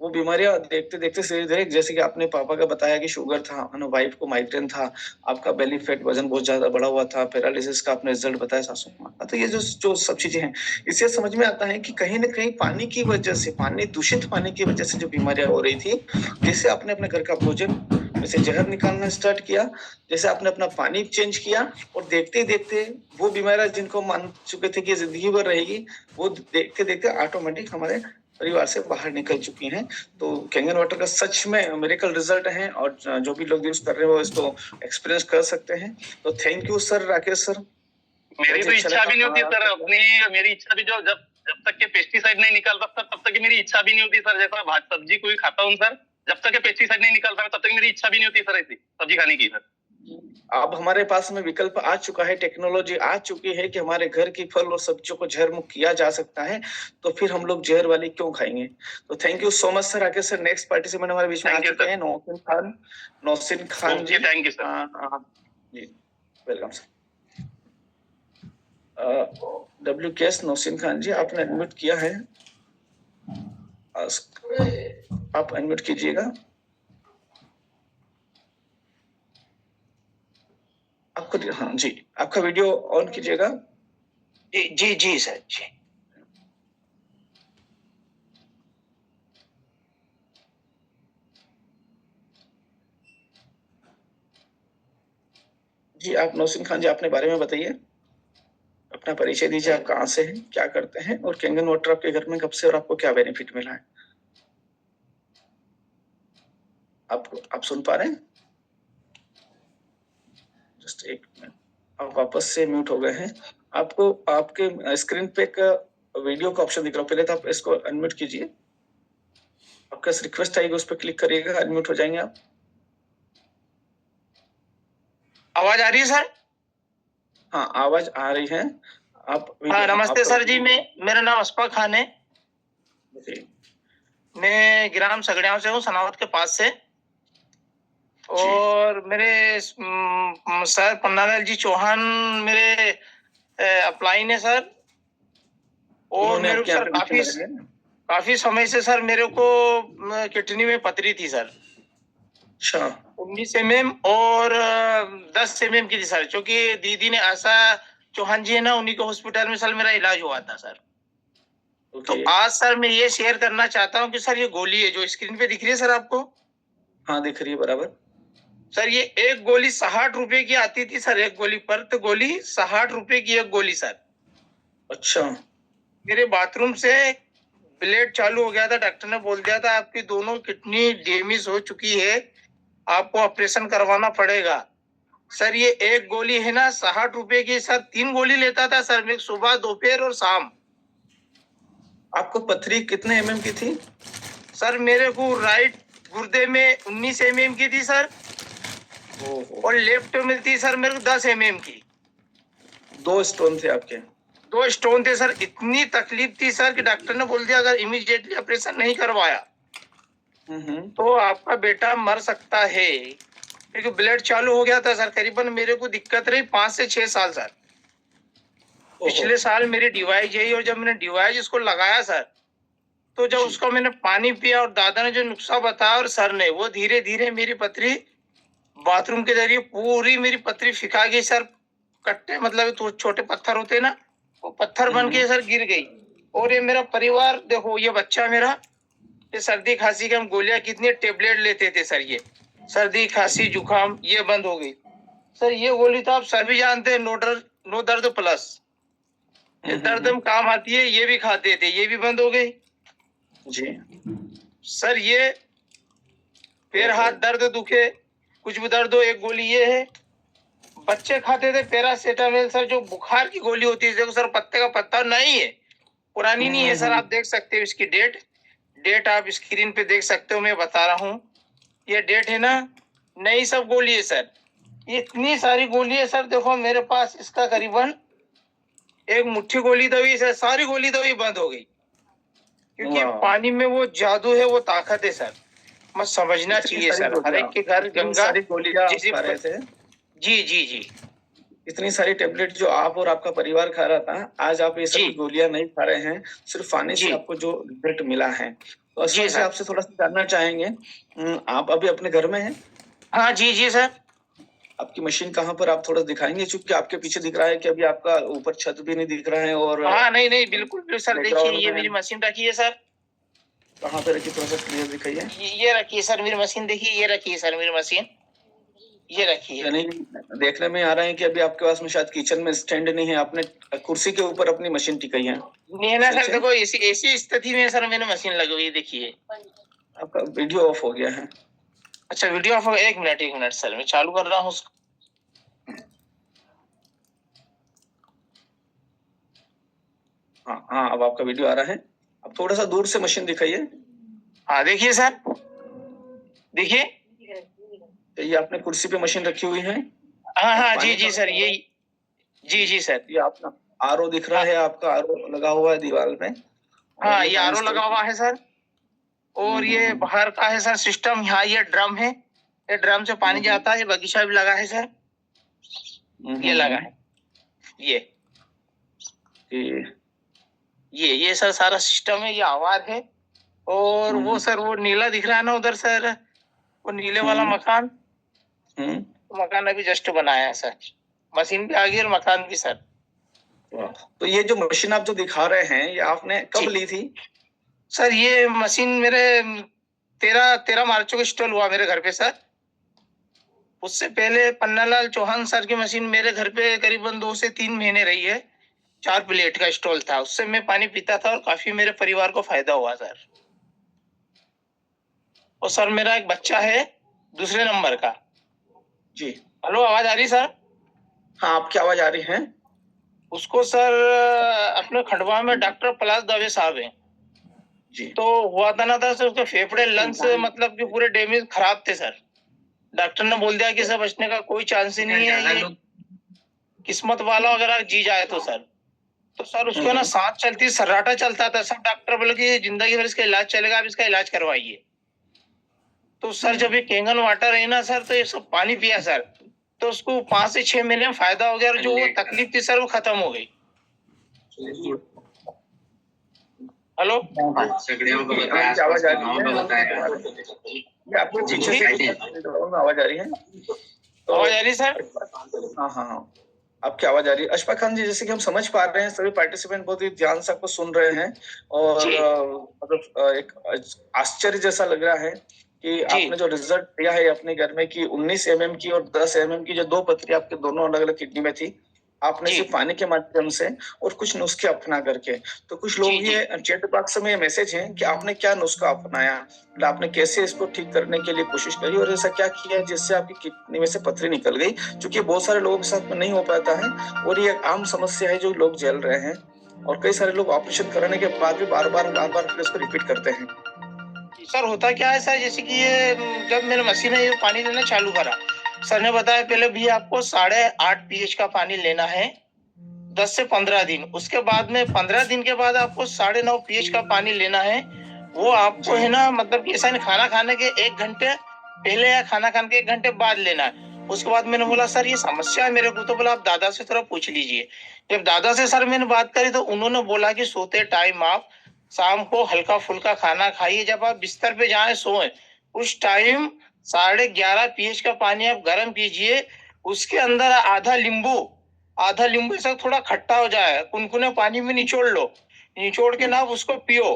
वो बीमारियां देखते देखते धीरे धीरे, जैसे कि आपने पापा का बताया कि शुगर था, वाइफ को माइग्रेन था, आपका बेली फैट वजन बहुत ज्यादा बढ़ा हुआ था, पैरालिसिस का आपने रिजल्ट बताया सासू माँ का। तो ये जो सब चीजें हैं, इससे समझ में आता है कि कहीं ना कहीं पानी की वजह से, दूषित पानी की वजह से जो बीमारियां हो रही थी, जिससे आपने अपने घर का भोजन में से जहर निकालना स्टार्ट किया। जैसे आपने अपना पानी चेंज किया और देखते ही देखते वो बीमारियां जिनको मान चुके थे कि जिंदगी भर रहेगी, वो देखते देखते ऑटोमेटिक हमारे परिवार से बाहर निकल चुकी हैं। तो कैंगन वाटर का सच में मेरेकल रिजल्ट है और जो भी लोग यूज कर रहे हैं वो इसको एक्सपीरियंस कर सकते हैं। तो thank you sir Rakesh sir. मेरी तो इच्छा भी नहीं होती सर अपनी, मेरी इच्छा भी जब तक के पेस्टिसाइड नहीं निकलता सर तब तक मेरी इच्छा भी नहीं होती सर। जैसा भात सब्जी कोई खाता हूँ सर, जब तक के पेस्टिसाइड नहीं निकलता तब तक मेरी इच्छा भी नहीं होती सर ऐसी सब्जी खाने की सर। अब हमारे पास में विकल्प आ चुका है, टेक्नोलॉजी आ चुकी है कि हमारे घर की फल और सब्जियों को जहर मुक्त किया जा सकता है, तो फिर हम लोग जहर वाली क्यों खाएंगे। तो thank you so much sir Rakesh sir. Next participant हमारे बीच में आ चुके हैं Nausin Khan ji. Thank you sir. जी welcome sir. WKS Nausin Khan ji, आपने अनम्यूट किया है, आप अनम्यूट कीजिएगा। आपको हाँ जी, आपका वीडियो ऑन कीजिएगा। जी जी सर जी। जी आप नौसिन खान जी अपने बारे में बताइए, अपना परिचय दीजिए, आप कहाँ से हैं, क्या करते हैं और कैंगन वाटर आपके घर में कब से और आपको क्या बेनिफिट मिला है। आप सुन पा रहे हैं? जस्ट एक मिनट, आप वापस से म्यूट हो गए हैं। आपको आपके स्क्रीन पे एक वीडियो का ऑप्शन दिख रहा है, पहले तो आप इसको अनम्यूट कीजिए। आपका रिक्वेस्ट आएगी, उस पर क्लिक करिएगा, अनम्यूट हो जाएंगे आप। आवाज आ रही है सर? हाँ आवाज आ रही है। आप हाँ नमस्ते सर जी, मेरा नाम अशफाक खान है। मैं ग्राम सगड़ियाओं से हूँ, सनावत के पास से। और मेरे सर पन्नालाल जी चौहान मेरे अपलाइन है सर। और मेरे को सर काफी समय से सर मेरे को किडनी में पथरी थी सर। अच्छा। 19 mm और 10 mm की थी सर, क्योंकि दीदी ने आशा चौहान जी है ना, उन्हीं के हॉस्पिटल में सर मेरा इलाज हुआ था सर। तो आज सर मैं ये शेयर करना चाहता हूँ कि सर ये गोली है जो स्क्रीन पे दिख रही है सर आपको। हाँ दिख रही है बराबर सर। ये एक गोली 60 रुपए की आती थी सर, एक गोली पर, तो गोली 60 रुपए की एक गोली सर। अच्छा। मेरे बाथरूम से ब्लेड चालू हो गया था, डॉक्टर ने बोल दिया था आपकी दोनों किडनी डैमेज हो चुकी है, आपको ऑपरेशन करवाना पड़ेगा। सर ये एक गोली है ना 60 रुपए की सर, 3 गोली लेता था सर मैं, सुबह दोपहर और शाम। आपको पथरी कितने mm की थी? सर मेरे को राइट गुर्दे में 19 mm की थी सर, और लेफ्ट में थी सर मेरे को 10 mm की। 2 स्टोन थे आपके? 2 स्टोन थे सर। इतनी तकलीफ थी सर कि डॉक्टर ने बोल दिया अगर इमीडिएटली ऑपरेशन नहीं करवाया तो आपका बेटा मर सकता है, क्योंकि ब्लड चालू हो गया था सर। करीबन मेरे को दिक्कत रही 5 से 6 साल सर। पिछले साल मेरी डिवाइस यही, और जब मैंने डिवाइस इसको लगाया सर, तो जब उसको मैंने पानी पिया और दादा ने जो नुस्खा बताया और सर ने, वो धीरे धीरे मेरी पथरी बाथरूम के जरिए पूरी मेरी पथरी फिका गई सर। कट्टे मतलब तो छोटे पत्थर होते हैं ना, वो पत्थर बन के सर गिर गई। और ये मेरा परिवार देखो, ये बच्चा मेरा, ये सर्दी खांसी की हम गोलियां कितनी टेबलेट लेते थे सर, ये सर्दी खांसी जुकाम ये बंद हो गई सर। ये गोली तो आप सभी जानते हैं, नो दर्द प्लस, ये दर्द में काम आती है, ये भी खाते थे, ये भी बंद हो गई जी सर। ये पैर हाथ दर्द दुखे, कुछ भी दर्द हो, एक गोली ये है। बच्चे खाते थे पैरासीटामोल सर, जो बुखार की गोली होती है, देखो सर पत्ते का पत्ता नहीं है, पुरानी नहीं है सर। आप देख सकते हो इसकी डेट आप स्क्रीन पे देख सकते हो, मैं बता रहा हूँ, ये डेट है ना, नई सब गोली है सर। इतनी सारी गोली है सर, देखो मेरे पास इसका करीबन एक मुट्ठी गोली दवाई सर, सारी गोली दवाई बंद हो गई, क्योंकि पानी में वो जादू है, वो ताकत है सर। मत समझना चाहिए सर, हर एक के घर गंगा जी जी जी। इतनी सारी टेबलेट जो आप और आपका परिवार खा रहा था, आज आप ये सब गोलियां नहीं खा रहे हैं, सिर्फ खाने से आपको जो रिजल्ट मिला है। तो जी से आपसे थोड़ा सा जानना चाहेंगे, आप अभी अपने घर में हैं? हाँ जी जी सर। आपकी मशीन कहाँ पर, आप थोड़ा दिखाएंगे, क्योंकि आपके पीछे दिख रहा है कि अभी आपका ऊपर छत भी नहीं दिख रहा है। और हाँ नहीं बिल्कुल सर, देखिए ये मेरी मशीन रखी है सर। कहाँ पे रखी, थोड़ा सा क्लियर दिखाइए। ये रखिए सर मेरी मशीन, देखिए ये रखिए सर मेरी मशीन, ये रखिए। यानी देखने में आ रहा है कि अभी आपके पास में शायद किचन में स्टैंड नहीं है, आपने कुर्सी के ऊपर अपनी मशीन टिकाई है। नहीं है ना सर, सच है? देखो ऐसी स्थिति में सर मैंने मशीन लगी हुई है, देखिए। आपका वीडियो ऑफ हो गया है। अच्छा वीडियो ऑफ हो गया, एक मिनट सर मैं चालू कर रहा हूँ उसको। हाँ हाँ, अब आपका वीडियो आ रहा है। अब थोड़ा सा दूर से मशीन दिखाइए। हाँ देखिए सर, देखिए। तो ये आपने कुर्सी पे मशीन रखी हुई है। हाँ हाँ जी सर, ये जी सर। ये आपका आरओ दिख रहा है, आपका आरओ लगा हुआ है दीवार में। हाँ ये आरओ लगा हुआ है सर, और ये बाहर का है सर सिस्टम। यहाँ ये ड्रम है, ये ड्रम से पानी जाता है। ये बगीचा भी लगा है सर, ये लगा है ये सर सारा सिस्टम है। ये आवार है, और वो सर वो नीला दिख रहा है ना उधर सर, वो नीले वाला मकान, मकान अभी जस्ट बनाया है सर। मशीन भी आ गई और मकान भी सर। तो ये जो मशीन आप जो दिखा रहे हैं, ये आपने कब ली थी? सर ये मशीन मेरे 13 मार्च को इंस्टॉल हुआ मेरे घर पे सर। उससे पहले पन्नालाल चौहान सर की मशीन मेरे घर पे करीबन 2 से 3 महीने रही है। 4 प्लेट का स्टॉल था, उससे मैं पानी पीता था और काफी मेरे परिवार को फायदा हुआ सर। और सर मेरा एक बच्चा है दूसरे नंबर का। जी हेलो, आवाज आ रही सर? हाँ, आपकी आवाज आ रही है। उसको सर अपने खंडवा में डॉक्टर पलाश दवे साहब हैं जी। तो हुआ था ना था सर, उसके फेफड़े लंग्स मतलब कि पूरे डैमेज खराब थे सर। डॉक्टर ने बोल दिया कि सर बचने का कोई चांस ही नहीं है, ये किस्मत वाला अगर जी जाए तो सर। तो सर उसको ना सांस चलती, सर्राटा चलता था। सब डॉक्टर बोले कि जिंदगी भर इसका इलाज चलेगा, आप इसका इलाज करवाइए। तो सर जब ये कैंगन वाटर है ना सर, तो ये सब पानी पिया सर, तो उसको 5 से 6 महीने में फायदा हो गया, और जो वो तकलीफ थी सर वो खत्म हो गई। हेलो, आवाज आ रही है? आपको पीछे से आवाज आ रही है? तो आवाज आ रही सर? हाँ, आपकी आवाज आ रही है। अशफाक खान जी, जैसे कि हम समझ पा रहे हैं, सभी पार्टिसिपेंट बहुत ही ध्यान से आपको सुन रहे हैं, और मतलब एक आश्चर्य जैसा लग रहा है कि आपने जो रिजल्ट दिया है अपने घर में कि 19 mm की और 10 mm की जो 2 पथरी आपके दोनों अलग अलग किडनी में थी, आपने सिर्फ पानी के माध्यम से और कुछ नुस्खे अपना करके, तो कुछ लोग ये चैट बॉक्स में मैसेज है कि आपने क्या नुस्खा अपनाया, मतलब आपने कैसे इसको ठीक करने के लिए कोशिश करी और ऐसा क्या किया जिससे आपकी किडनी में से पथरी निकल गई, क्योंकि बहुत सारे लोगों के साथ में नहीं हो पाता है और ये आम समस्या है जो लोग झेल रहे हैं, और कई सारे लोग ऑपरेशन कराने के बाद भी बार बार इसको रिपीट करते हैं। सर होता क्या है सर, जैसे कि ये जब मैंने मशीन है ये पानी लेना चालू करा, सर ने बताया पहले भी आपको 8.5 pH का पानी लेना है 10 से 15 दिन। उसके बाद में 15 दिन के बाद आपको 9.5 pH का पानी लेना है। वो आपको है ना, मतलब कि ऐसा नहीं खाना खाने के 1 घंटे पहले या खाना खाने के 1 घंटे बाद लेना है। उसके बाद मैंने बोला सर ये समस्या है मेरे को, तो बोला आप दादा से थोड़ा पूछ लीजिए। जब दादा से सर मैंने बात करी तो उन्होंने बोला कि सोते टाइम आप शाम को हल्का फुल्का खाना खाइए, जब आप बिस्तर पे जाएं सोएं उस टाइम 11.5 pH का पानी आप गर्म कीजिए, उसके अंदर आधा नींबू ऐसा थोड़ा खट्टा हो जाए, कुनकुने पानी में निचोड़ लो, निचोड़ के ना उसको पियो,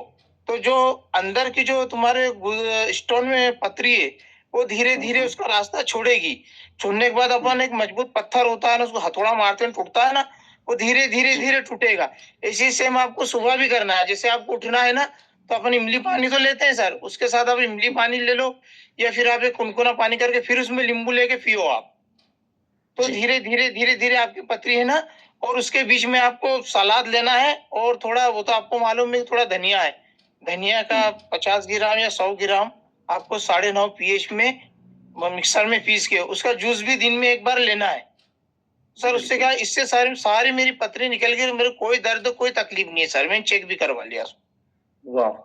तो जो अंदर की जो तुम्हारे स्टोन में पथरी है वो धीरे धीरे उसका रास्ता छोड़ेगी। छोड़ने के बाद अपन एक मजबूत पत्थर होता है ना, उसको हथौड़ा मारते हैं टूटता है ना, वो धीरे धीरे टूटेगा। इसी सेम आपको सुबह भी करना है। जैसे आपको उठना है ना, तो अपन इमली पानी तो लेते हैं सर, उसके साथ आप इमली पानी ले लो, या फिर आप एक कुनकुना पानी करके फिर उसमें नींबू लेके पियो आप, तो धीरे धीरे आपकी पथरी है ना। और उसके बीच में आपको सलाद लेना है, और थोड़ा वो तो आपको मालूम है, थोड़ा धनिया है, धनिया का 50 ग्राम या 100 ग्राम आपको 9.5 pH में मिक्सर में पीस के उसका जूस भी दिन में 1 बार लेना है सर। उससे क्या, इससे सारी मेरी पथरी निकल गई, मेरे कोई दर्द कोई तकलीफ नहीं है सर, मैंने चेक भी करवा लिया। वाह।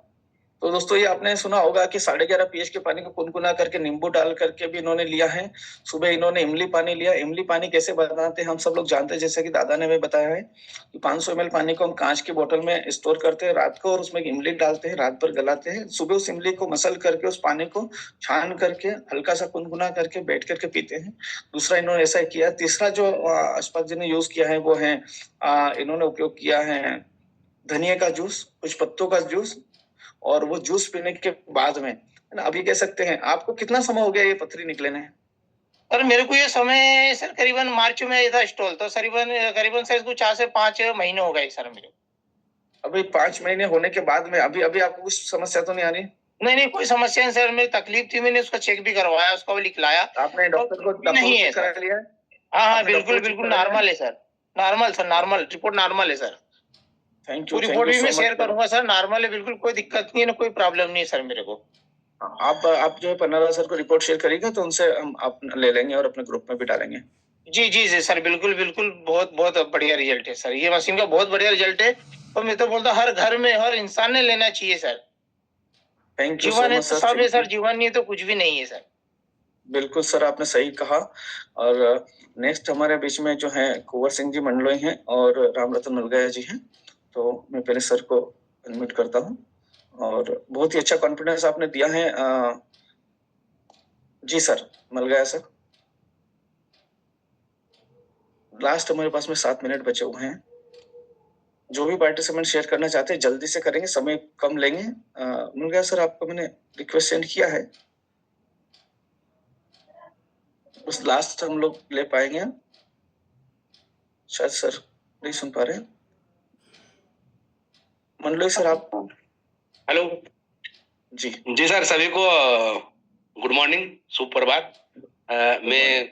तो दोस्तों ये आपने सुना होगा कि 11.5 pH के पानी को कुनकुना करके नींबू डाल करके भी इन्होंने लिया है। सुबह इन्होंने इमली पानी लिया। इमली पानी कैसे बनाते हैं हम सब लोग जानते हैं, जैसे कि दादा ने हमें बताया है कि 500 ml पानी को हम कांच की बोतल में स्टोर करते हैं रात को, और उसमें इमली डालते हैं, रात भर गलाते हैं, सुबह उस इमली को मसल करके उस पानी को छान करके हल्का सा कुनकुना करके बैठ करके पीते हैं। दूसरा इन्होंने ऐसा किया। तीसरा जो अशफाक जी ने यूज किया है वो है इन्होंने उपयोग किया है धनिया का जूस, कुछ पत्तों का जूस, और वो जूस पीने के बाद में, है ना, अभी कह सकते हैं आपको कितना समय हो गया ये पथरी निकले ने? सर मेरे को ये समय सर करीबन मार्च में ये था स्टॉल, तो करीबन सर इसको 4 से 5 महीने हो गए सर मेरे को। अभी 5 महीने होने के बाद में अभी अभी आपको कुछ समस्या तो नहीं आ रही? नहीं कोई समस्या नहीं सर, मेरी तकलीफ थी, मैंने उसका चेक भी करवाया, उसका भी लिखलाया। आपने डॉक्टर को नहीं है करा सर। लिया? हाँ आपने बिल्कुल डॉक्टर को बिल्कुल करा लिया? नॉर्मल है sir, normal sir, normal report normal है सर। थैंक यू, रिपोर्ट भी मैं शेयर करूंगा सर, नॉर्मल है, बिल्कुल कोई दिक्कत नहीं है, कोई प्रॉब्लम नहीं है सर मेरे को। आप जो है पन्नालाल सर को रिपोर्ट शेयर करिएगा तो उनसे हम आप ले लेंगे और अपने ग्रुप में भी डालेंगे। जी सर, बिल्कुल बिल्कुल, बहुत बहुत बढ़िया रिजल्ट है सर, ये मशीन का बहुत बढ़िया रिजल्ट है, और मैं तो बोलता हूँ हर घर में हर इंसान ने लेना चाहिए सर। थैंक यू सो जीवन है मच तो सर। सब है सर, जीवन नहीं है तो कुछ भी नहीं है सर। बिल्कुल सर, आपने सही कहा। और नेक्स्ट हमारे बीच में जो है कुंवर सिंह जी मंडलोई हैं और रामरतन मलगया जी हैं, तो मैं पहले सर को अनम्यूट करता हूँ। और बहुत ही अच्छा कॉन्फिडेंस आपने दिया है। जी सर, मलगया सर। लास्ट हमारे पास में 7 मिनट बचे हुए हैं। जो भी पार्टिसिपेंट शेयर करना चाहते हैं जल्दी से करेंगे, समय कम लेंगे। मलगया सर, आपको मैंने रिक्वेस्ट सेंड किया है, उस लास्ट हम लोग ले पाएंगे। शायद सर नहीं सुन पा रहे हैं। मंडलोई सर आप। हेलो जी सर, सभी को गुड मॉर्निंग, सुप्रभात। मैं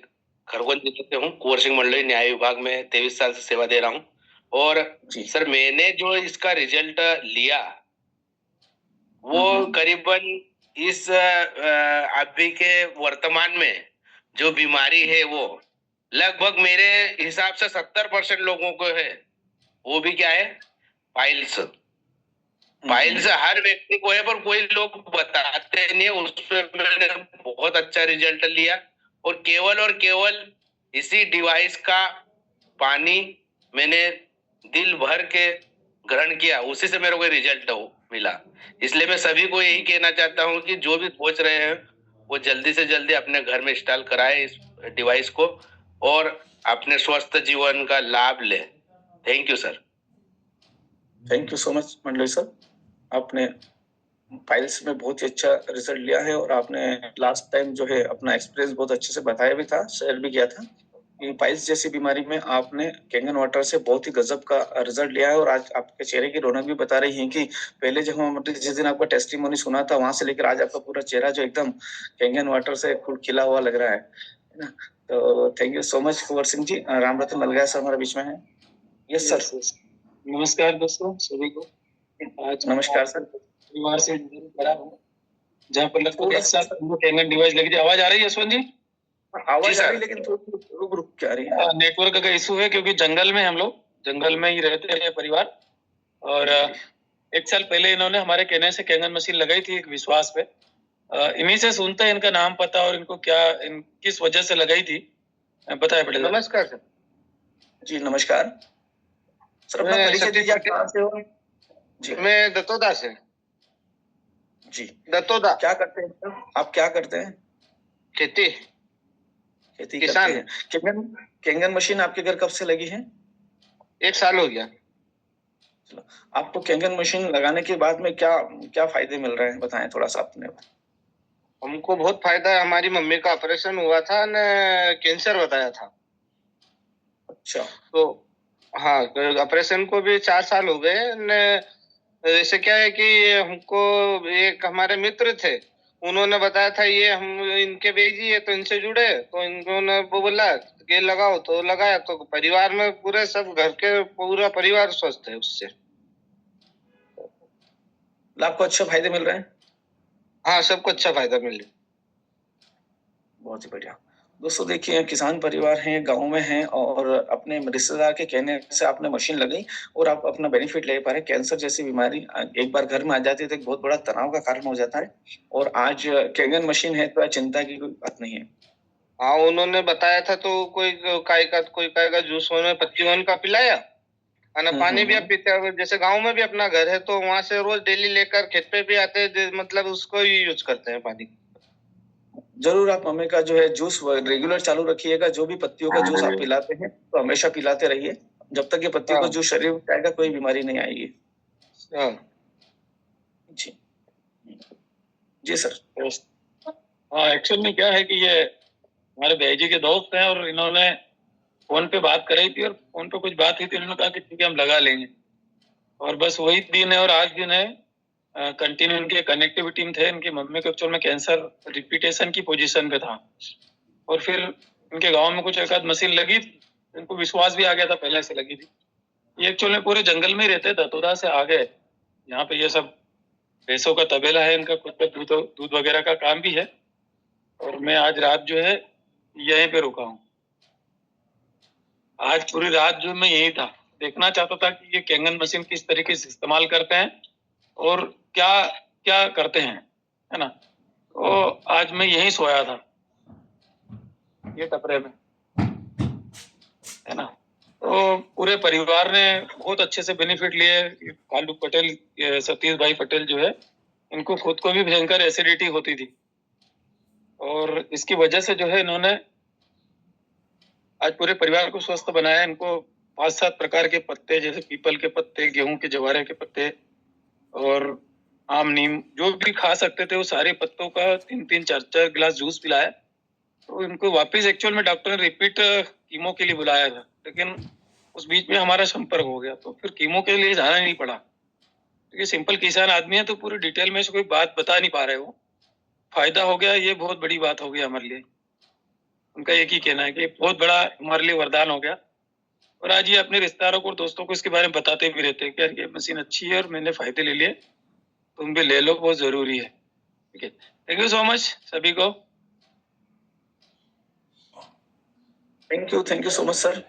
खरगोन जिले से हूँ, कुंवर सिंह मंडलोई न्याय विभाग में 23 साल से सेवा दे रहा हूँ। और सर मैंने जो इसका रिजल्ट लिया वो करीबन इस अभी के वर्तमान में जो बीमारी है वो लगभग मेरे हिसाब से 70% लोगों को है। वो भी क्या है, पाइल्स। पाइल्स हर व्यक्ति को है, पर कोई लोग बताते नहीं है। उसमें मैंने बहुत अच्छा रिजल्ट लिया, और केवल इसी डिवाइस का पानी मैंने दिल भर के ग्रहण किया, उसी से मेरे को रिजल्ट मिला। इसलिए मैं सभी को यही कहना चाहता हूँ कि जो भी सोच रहे हैं वो जल्दी से जल्दी अपने घर में इंस्टॉल कराए इस डिवाइस को, और अपने स्वस्थ जीवन का लाभ ले। Thank you sir. Thank you so much Mandloi sir, आपने फाइल्स में बहुत ही अच्छा रिजल्ट लिया है, और आपने लास्ट टाइम जो है अपना एक्सपीरियंस बहुत अच्छे से बताया भी था, शेयर भी किया था। ये पाइल्स जैसी बीमारी में आपने कैंगन वाटर से बहुत ही गजब का रिजल्ट लिया है, और आज आपके चेहरे की रौनक भी बता रही है कि पहले जब हम जिस दिन आपका टेस्टिमोनी सुना था वहां से लेकर आज आपका पूरा चेहरा जो एकदम कैंगन वाटर से खिला हुआ लग रहा है ना। तो thank you so much Kunwar Singh ji. Ramratan Malgaya sir हमारे बीच में है। Yes sir. नमस्कार दोस्तों सभी को। आज नमस्कार सर। परिवार से बड़ा हूँ, जहाँ पर लगभग 1 साल कैंगन डिवाइस लगी थी। आवाज आ रही है यशवंत जी? आवाज आ रही, लेकिन रुक क्या आ रही है। नेटवर्क का इशू है, क्योंकि जंगल में हम लोग जंगल में ही रहते हैं परिवार। और 1 साल पहले इन्होंने हमारे कहने से कैंगन मशीन लगाई थी, एक विश्वास पे। इन्हीं से सुनते हैं इनका नाम पता और इनको क्या किस वजह से लगाई थी, बताया पड़ेगा। नमस्कार सर। जी नमस्कार सर, अपना परिचय दीजिए, आप कहाँ से हो? जी मैं दत्तोदा से। जी दत्तोदा। क्या करते हैं सर? आप क्या करते हैं? खेती करते किसान। हैं। कैंगन मशीन आपके घर कब से लगी है? 1 साल हो गया। आपको कैंगन मशीन लगाने के बाद में क्या क्या फायदे मिल रहे हैं, बताएं थोड़ा सा अपने। हमको बहुत फायदा है, हमारी मम्मी का ऑपरेशन हुआ था न, कैंसर बताया था। अच्छा। तो हाँ, ऑपरेशन को भी 4 साल हो गए न। जैसे क्या है कि हमको एक हमारे मित्र थे, उन्होंने बताया था ये हम इनके भेजिए, तो इनसे जुड़े, तो इन्होंने वो बोला कि लगाओ, तो लगाया, तो परिवार में पूरे सब घर के पूरा परिवार स्वस्थ है उससे। आपको अच्छे फायदे मिल रहे हैं? हाँ, सबको अच्छा फायदा मिल रहा है। बहुत ही बढ़िया। दोस्तों देखिए, किसान परिवार हैं, गांव में हैं, और अपने रिश्तेदार के कहने से आपने मशीन लगाई और आप अपना बेनिफिट ले पा रहे। कैंसर जैसी बीमारी एक बार घर में आ जाती है तो एक बहुत बड़ा तनाव का कारण हो जाता है, और आज कैंगन मशीन है तो चिंता की कोई बात नहीं है। हाँ, उन्होंने बताया था, तो कोई काय का जूस उन्होंने पत्तियों का पिलाया, और पानी भी आप पीते हैं। जैसे गांव में भी अपना घर है तो वहां से रोज डेली लेकर खेत पे भी आते हैं, मतलब उसको ही यूज करते हैं पानी। जरूर आप मम्मी का जो है जूस रेगुलर चालू रखिएगा। जो भी पत्तियों का जूस आप पिलाते हैं तो हमेशा पिलाते रहिए। जब तक ये पत्तियों का जूस शरीर में जाएगा कोई बीमारी नहीं आएगी। जी जी सर। हाँ, एक्चुअल में क्या है कि ये हमारे भैया जी के दोस्त हैं और इन्होंने फोन पे बात कराई थी और फोन पे कुछ बात हुई थी, इन्होंने कहा कि ठीक है हम लगा लेंगे, और बस वही दिन है और आज दिन है। कंटिन्यू इनके कनेक्टिविटी में थे, इनकी मम्मी को एक्चुअल में कैंसर रिपीटेशन की पोजीशन पे था, और फिर इनके गांव में कुछ एक आध मशीन लगी, इनको विश्वास भी आ गया था पहले से लगी थी। ये एक्चुअल में पूरे जंगल में ही रहते, दतोदा से आ गए यहाँ पे। ये सब भैंसों का तबेला है, इनका खुद का दूध वगैरह का काम भी है, और मैं आज रात जो है यहीं पे रुका हूँ। आज पूरी रात जो मैं यही था, देखना चाहता था कि ये कैंगन मशीन किस तरीके से इस्तेमाल करते हैं और क्या क्या करते हैं, है ना। तो आज मैं यहीं सोया था, ये टपरे में, है ना। तो पूरे परिवार ने बहुत अच्छे से बेनिफिट लिए। कालू पटेल, सतीश भाई पटेल जो है, इनको खुद को भी भयंकर एसिडिटी होती थी, और इसकी वजह से जो है इन्होंने आज पूरे परिवार को स्वस्थ बनाया। इनको 5-7 प्रकार के पत्ते, जैसे पीपल के पत्ते, गेहूं के जवारे के पत्ते और आम नीम, जो भी खा सकते थे वो सारे पत्तों का 3-3 4-4 गिलास जूस पिलाया। तो इनको वापस एक्चुअल में डॉक्टर ने रिपीट कीमो के लिए बुलाया था, लेकिन उस बीच में हमारा संपर्क हो गया, तो फिर कीमो के लिए जाना नहीं पड़ा। क्योंकि सिंपल किसान आदमी है, तो पूरी डिटेल में से कोई बात बता नहीं पा रहे हो। फायदा हो गया, ये बहुत बड़ी बात हो गई हमारे लिए। उनका एक ही कहना है कि बहुत बड़ा हमारे लिए वरदान हो गया, और आज ये अपने रिश्तेदारों को और दोस्तों को इसके बारे में बताते भी रहते हैं कि यार ये मशीन अच्छी है और मैंने फायदे ले लिए, तुम भी ले लो, बहुत जरूरी है। ठीक है, थैंक यू सो मच सभी को। Thank you so much sir,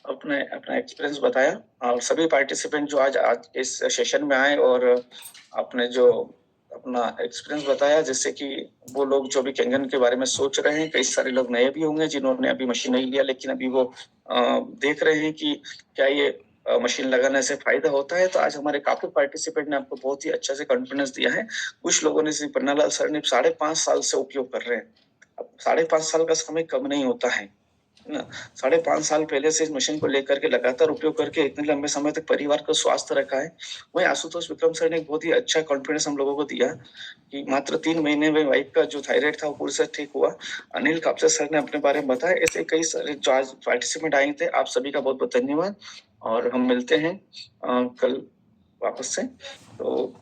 अपना एक्सपीरियंस बताया। और सभी पार्टिसिपेंट जो आज इस सेशन में आए और अपने जो अपना एक्सपीरियंस बताया, जिससे कि वो लोग जो भी कैंगन के बारे में सोच रहे हैं, कई सारे लोग नए भी होंगे जिन्होंने अभी मशीन नहीं लिया, लेकिन अभी वो देख रहे हैं कि क्या ये मशीन लगाने से फायदा होता है। तो आज हमारे काफी पार्टिसिपेंट ने आपको बहुत ही अच्छा से कॉन्फिडेंस दिया है। कुछ लोगों ने, जैसे पन्नालाल सर ने 5.5 साल से उपयोग कर रहे हैं। अब 5.5 साल का समय कम नहीं होता है ना। 5.5 साल पहले से इस मशीन को लेकर के लगातार उपयोग करके इतने लंबे समय तक परिवार को स्वस्थ रखा है। वही आशुतोष विक्रम सर ने एक बहुत ही अच्छा कॉन्फिडेंस हम लोगों को दिया कि मात्र 3 महीने में वाइफ का जो थायराइड था वो पूरी से ठीक हुआ। अनिल कापसे सर ने अपने बारे में बताया। ऐसे कई सारे जो आज पार्टिसिपेंट आए थे, आप सभी का बहुत बहुत धन्यवाद, और हम मिलते हैं कल वापस से। तो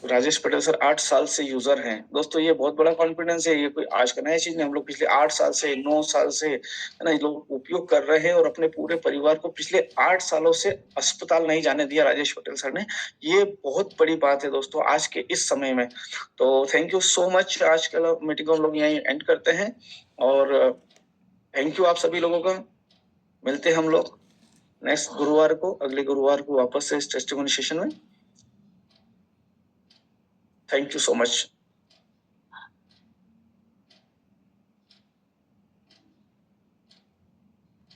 राजेश पटेल सर 8 साल से यूजर हैं। दोस्तों ये बहुत बड़ा कॉन्फिडेंस है, ये कोई आज का नया चीज नहीं। हम लोग पिछले 8 साल से, 9 साल से, है ना, ये लोग उपयोग कर रहे हैं और अपने पूरे परिवार को पिछले 8 सालों से अस्पताल नहीं जाने दिया राजेश पटेल सर ने। ये बहुत बड़ी बात है दोस्तों आज के इस समय में। तो थैंक यू सो मच। आज का मीटिंग हम लोग यहीं एंड करते हैं, और थैंक यू आप सभी लोगों का। मिलते हैं हम लोग नेक्स्ट गुरुवार को, अगले गुरुवार को वापस से इस टेस्टिमोनी सेशन में। Thank you so much.